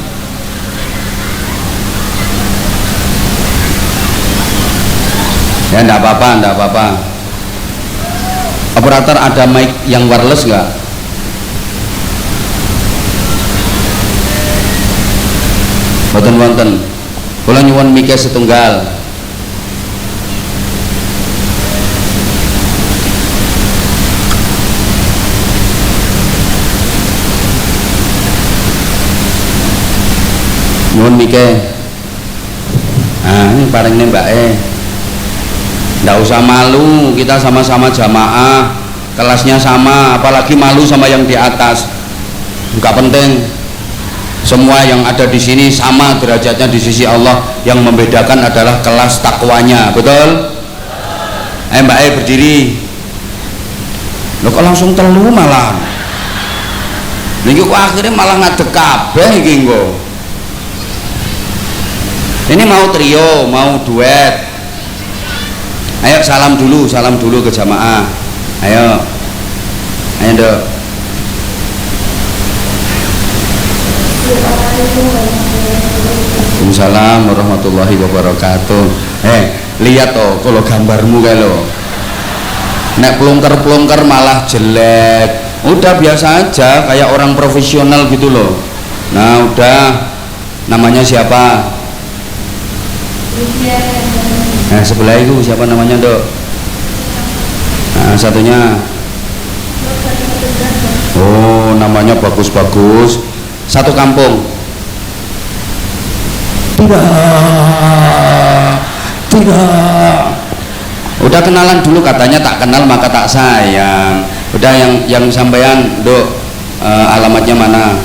Ya ndak apa-apa, ndak apa-apa. Operator ada mic yang wireless nggak? Wonten-wonten. Kula nyuwun mic setunggal. Nyuwun mic. Nah, ini paling nih Mbak nggak usah malu, kita sama-sama jamaah, kelasnya sama, apalagi malu sama yang di atas. Nggak penting. Semua yang ada di sini sama derajatnya di sisi Allah. Yang membedakan adalah kelas takwanya, betul? Mbak berdiri. Lo kok langsung telu malah? Niki kok akhirnya malah ngadeg kabeh iki nggo. Ini mau trio, mau duet. Ayo salam dulu ke jamaah. Ayo. Ayo Dok. Waalaikumsalam warahmatullahi wabarakatuh. Lihat toh kalau gambarmu kayak lo. Nek pelungker-pelungker malah jelek. Udah biasa aja kayak orang profesional gitu loh. Nah, udah. Namanya siapa? Nah, sebelah itu siapa namanya, Dok? Nah, satunya. Oh, namanya bagus-bagus. Satu kampung. Tidak. Udah kenalan dulu, katanya tak kenal maka tak sayang. Udah yang sampean, Dok, alamatnya mana?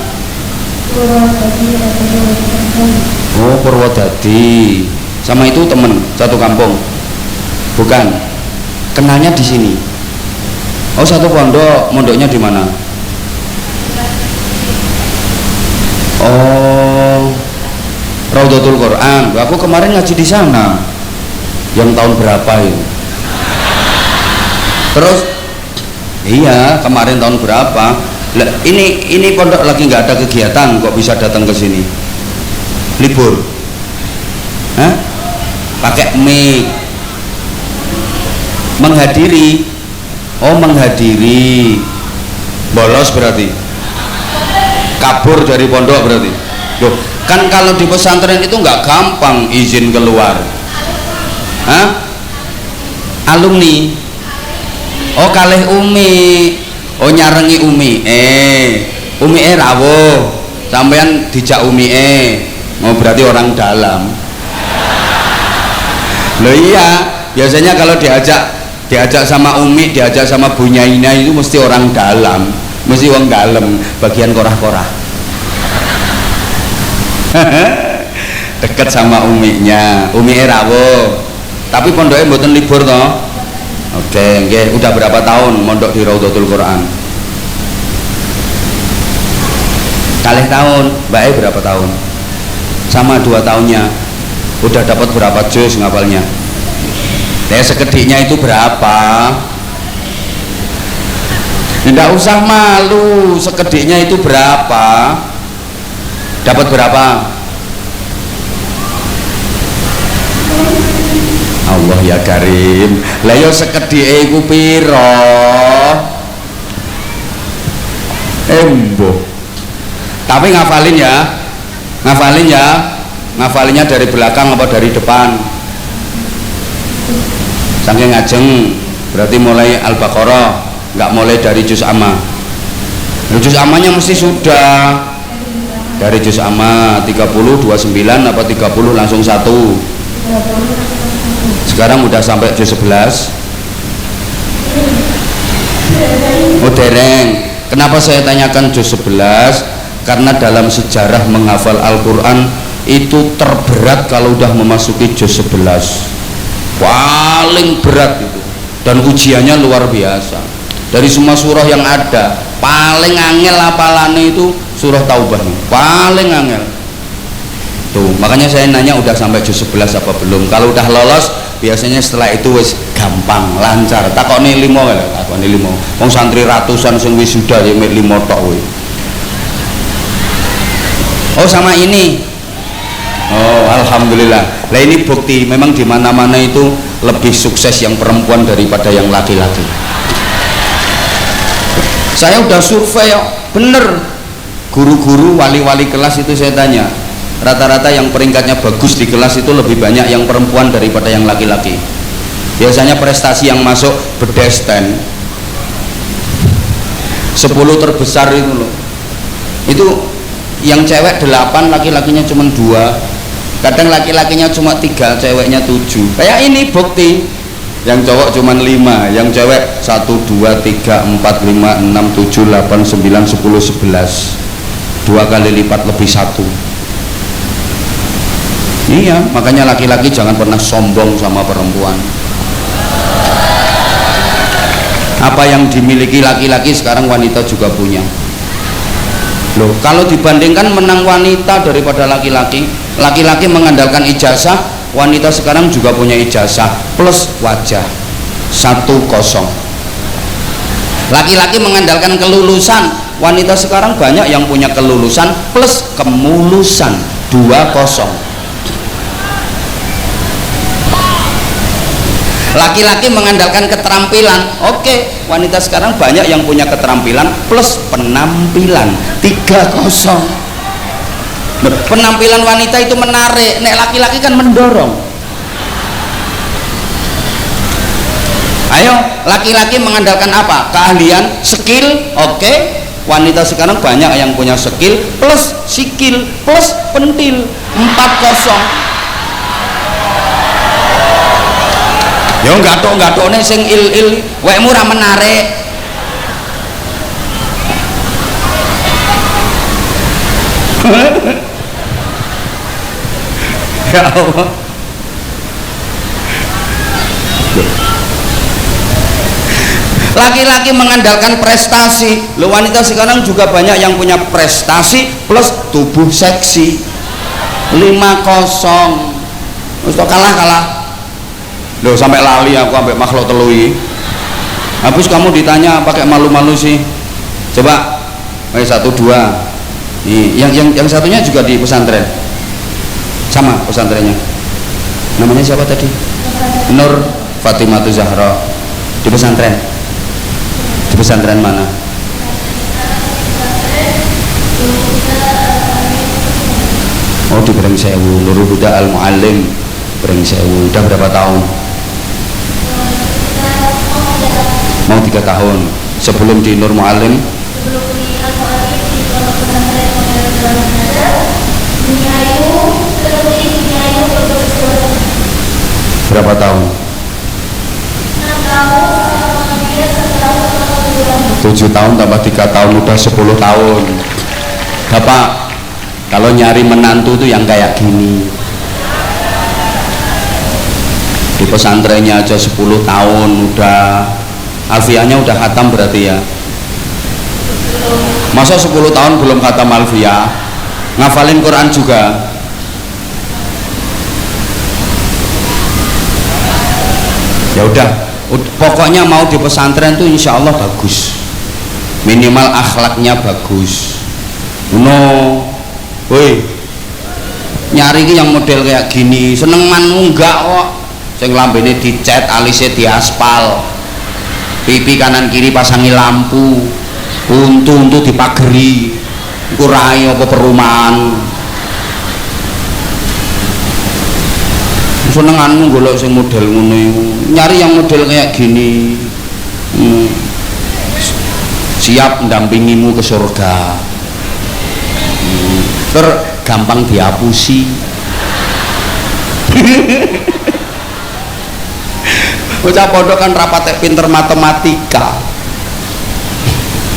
Oh, Purwodadi. Sama itu temen satu kampung? Bukan. Kenalnya di sini. Oh, satu pondok. Mondoknya di mana? Oh, Raudhatul Quran. Aku kemarin ngaji di sana. Yang tahun berapa itu? Terus iya, kemarin tahun berapa? Lah, ini pondok lagi nggak ada kegiatan kok bisa datang ke sini? Libur? Hah? Pakai mic. Menghadiri. Oh, menghadiri. Bolos berarti. Kabur dari pondok berarti. Loh, kan kalau di pesantren itu nggak gampang izin keluar. Hah? Alumni. Oh, kalih Umi. Oh, nyarengi Umi. Umi rawuh. Sampean dijak Umi. Oh, berarti orang dalam. Loh iya, biasanya kalau diajak sama Umi, diajak sama Bu Nyaina itu mesti orang dalam, mesti orang dalam, bagian korah-korah. Deket sama Uminya, Umi rawuh. Tapi pondoknya mboten libur toh. Oke, nggih, udah berapa tahun mondok di Raudhatul Quran? Kalih tahun, Mbak berapa tahun? Sama 2 tahunnya. Udah dapat berapa juz ngapalnya? Sekediknya itu berapa? Tidak usah malu, sekediknya itu berapa? Dapat berapa? Allah ya Karim. Lah yo sekedike iku pira? Embo. Tapi ngafalin ya. Ngafalinnya dari belakang apa dari depan? Saking ngajeng berarti mulai Al-Baqarah, nggak mulai dari juz amma. Juz amanya mesti sudah dari juz amma 30 29 apa 30 langsung satu. Sekarang udah sampai juz 11. Oh dereng. Kenapa saya tanyakan juz 11? Karena dalam sejarah menghafal Al-Quran itu terberat kalau udah memasuki juz 11. Paling berat itu, dan ujiannya luar biasa. Dari semua surah yang ada, paling angel apalane itu surah Taubah, paling angel. Tuh, makanya saya nanya udah sampai juz 11 apa belum. Kalau udah lolos, biasanya setelah itu wis gampang, lancar. Takoni 5 lho, takoni 5. Wong santri ratusan sing wisuda ya mek 5 tok kowe. Oh, sama ini. Oh, alhamdulillah. Lah ini bukti memang di mana-mana itu lebih sukses yang perempuan daripada yang laki-laki. Saya udah survei ya, bener. Guru-guru, wali-wali kelas itu saya tanya, rata-rata yang peringkatnya bagus di kelas itu lebih banyak yang perempuan daripada yang laki-laki. Biasanya prestasi yang masuk bedesten 10 terbesar itu loh, itu yang cewek 8, laki-lakinya cuma 2. Kadang laki-lakinya cuma 3, ceweknya 7. Kayak ini bukti. Yang cowok cuma 5, yang cewek 1, 2, 3, 4, 5, 6, 7, 8, 9, 10, 11. 2 kali lipat lebih 1. Iya, makanya laki-laki jangan pernah sombong sama perempuan. Apa yang dimiliki laki-laki sekarang wanita juga punya. Loh, kalau dibandingkan menang wanita daripada laki-laki, laki-laki mengandalkan ijazah, wanita sekarang juga punya ijazah plus wajah 1-0. Laki-laki mengandalkan kelulusan, wanita sekarang banyak yang punya kelulusan plus kemulusan 2-0. Laki-laki mengandalkan keterampilan, oke, wanita sekarang banyak yang punya keterampilan plus penampilan 3-0. Penampilan wanita itu menarik, nek laki-laki kan mendorong. Ayo, laki-laki mengandalkan apa? Keahlian, skill, oke. Wanita sekarang banyak yang punya skill plus sikil plus pentil 4-0. Ya gathok-gathokne sing il-il wekmu ora menarik. Ya Allah. Laki-laki mengandalkan prestasi. Loh, wanita sekarang juga banyak yang punya prestasi plus tubuh seksi 5-0. Wis kalah. Loh, sampai lali aku sampai makhluk telui. Habis kamu ditanya pakai malu-malu sih. Coba 1, 2. Nih, yang satunya juga di pesantren. Sama pesantrennya. Namanya siapa tadi? Nur Fatimah Zahra. Di pesantren. Di pesantren mana? Oh, di Brengsewu, Nurul Huda Al Muallim Brengsewu. Udah berapa tahun? Mau 3 tahun. Sebelum di Nur Muallim? Berapa tahun? 7 tahun tambah 3 tahun udah 10 tahun. Bapak, kalau nyari menantu tuh yang kayak gini. Di pesantrennya aja 10 tahun udah, alfiahnya udah khatam berarti ya. Masa 10 tahun belum khatam alfiah? Ngafalin Quran juga? Ya udah, pokoknya mau di pesantren tuh insya Allah bagus, minimal akhlaknya bagus. Woi, nyari yang model kayak gini seneng manmu enggak kok. Sing lambene dicet, alisnya diaspal, pipi kanan kiri pasangi lampu, untu dipageri, iku rai apa perumahan. Senenganmu golek sing model ngono iku, nyari yang model kayak gini. siap mendampingimu ke surga. Gampang dihapusi. Bocah pondok kan rapat pinter matematika.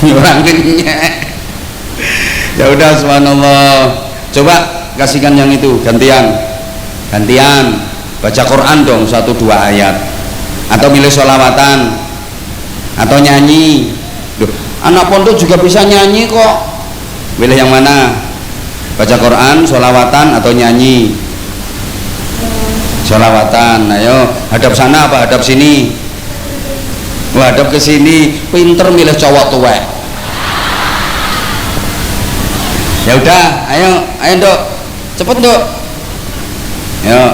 Orang kenyek. Ya udah, subhanallah. Coba kasihkan yang itu gantian baca Quran dong 1-2 ayat, atau milih sholawatan atau nyanyi. Duh, anak pondok juga bisa nyanyi kok. Pilih yang mana? Baca Quran, sholawatan atau nyanyi? Sholawatan. Ayo, hadap sana apa hadap sini? Wah, hadap ke sini. Pinter milih cowok tuwek. Ya udah, ayo Dok, cepet Dok. Ayo.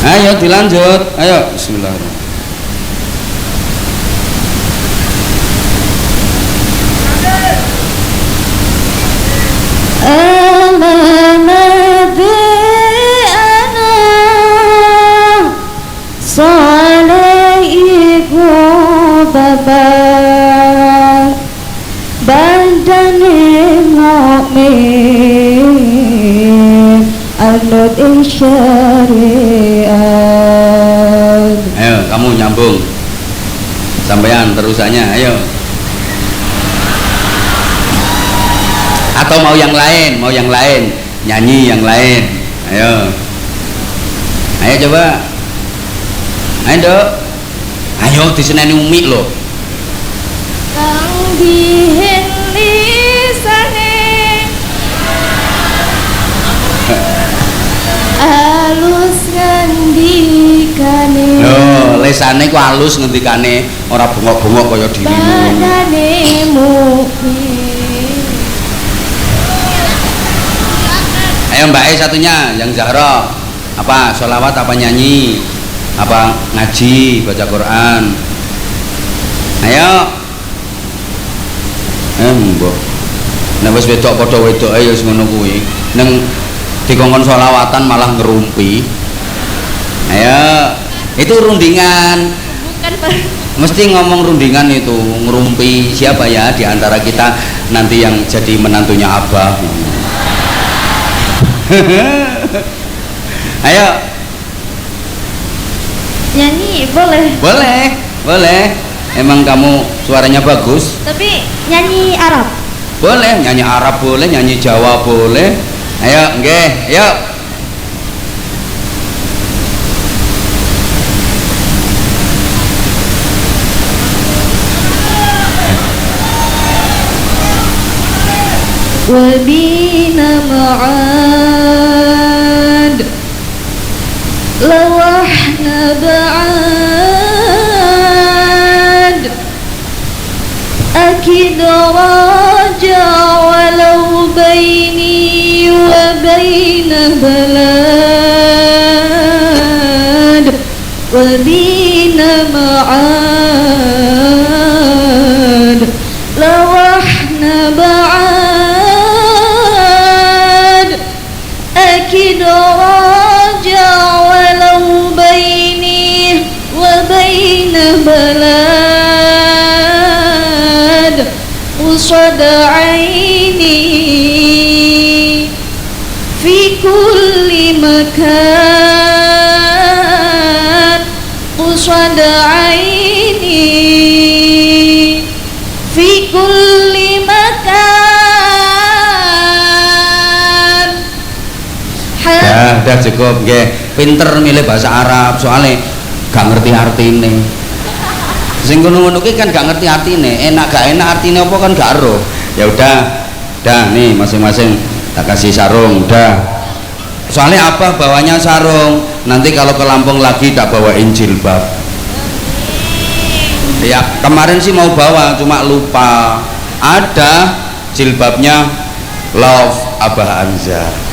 Ayo dilanjut, ayo bismillahirrahmanirrahim. Anut syariat. Ayo kamu nyambung sampean terusannya, ayo. Atau mau yang lain nyanyi yang lain, ayo coba, ayo Dok, ayo diseneni Umi loh. Kang bihen lisane alus ngendikane. Loh, lesane ku alus ngendikane, ora bengok-bengok kaya dirimu. Badane mukmin. Ayo Mbak E satunya, yang Zahra. Apa? Sholawat apa nyanyi? Apa ngaji, baca Quran? Ayo. Mbok. Nek wis wedok padha wedoke ya wis ngono kuwi. Neng dikongkon sholawatan malah ngerumpi. Ayo, itu rundingan. Bukan Pak. Mesti ngomong rundingan itu, ngerumpi siapa ya di antara kita nanti yang jadi menantunya Abah. Ayo. Nyanyi boleh. Boleh. Emang kamu suaranya bagus? Tapi nyanyi Arab. Boleh, nyanyi Arab boleh, nyanyi Jawa boleh. Ayo, nggih, ayo. Wabina ma'ad lawahna ba'ad akid raja walau baini wa baina balad wabina ma'ad lawahna ba'ad أكيد راجع ولو بيني وبين بلاد وصد عيني في كل مكان وصد عيني في كل مكان. Udah cukup, nggih. Pinter milih bahasa Arab, soalnya gak ngerti artine. Sing ngono-ngono ki kan gak ngerti artine, enak gak enak artine apa kan gak ero. Ya udah, dah nih masing-masing tak kasih sarung dah. Soalnya apa bawanya sarung, nanti kalau ke Lampung lagi tak bawain jilbab. Ya kemarin sih mau bawa cuma lupa, ada jilbabnya Love Abah Anzar.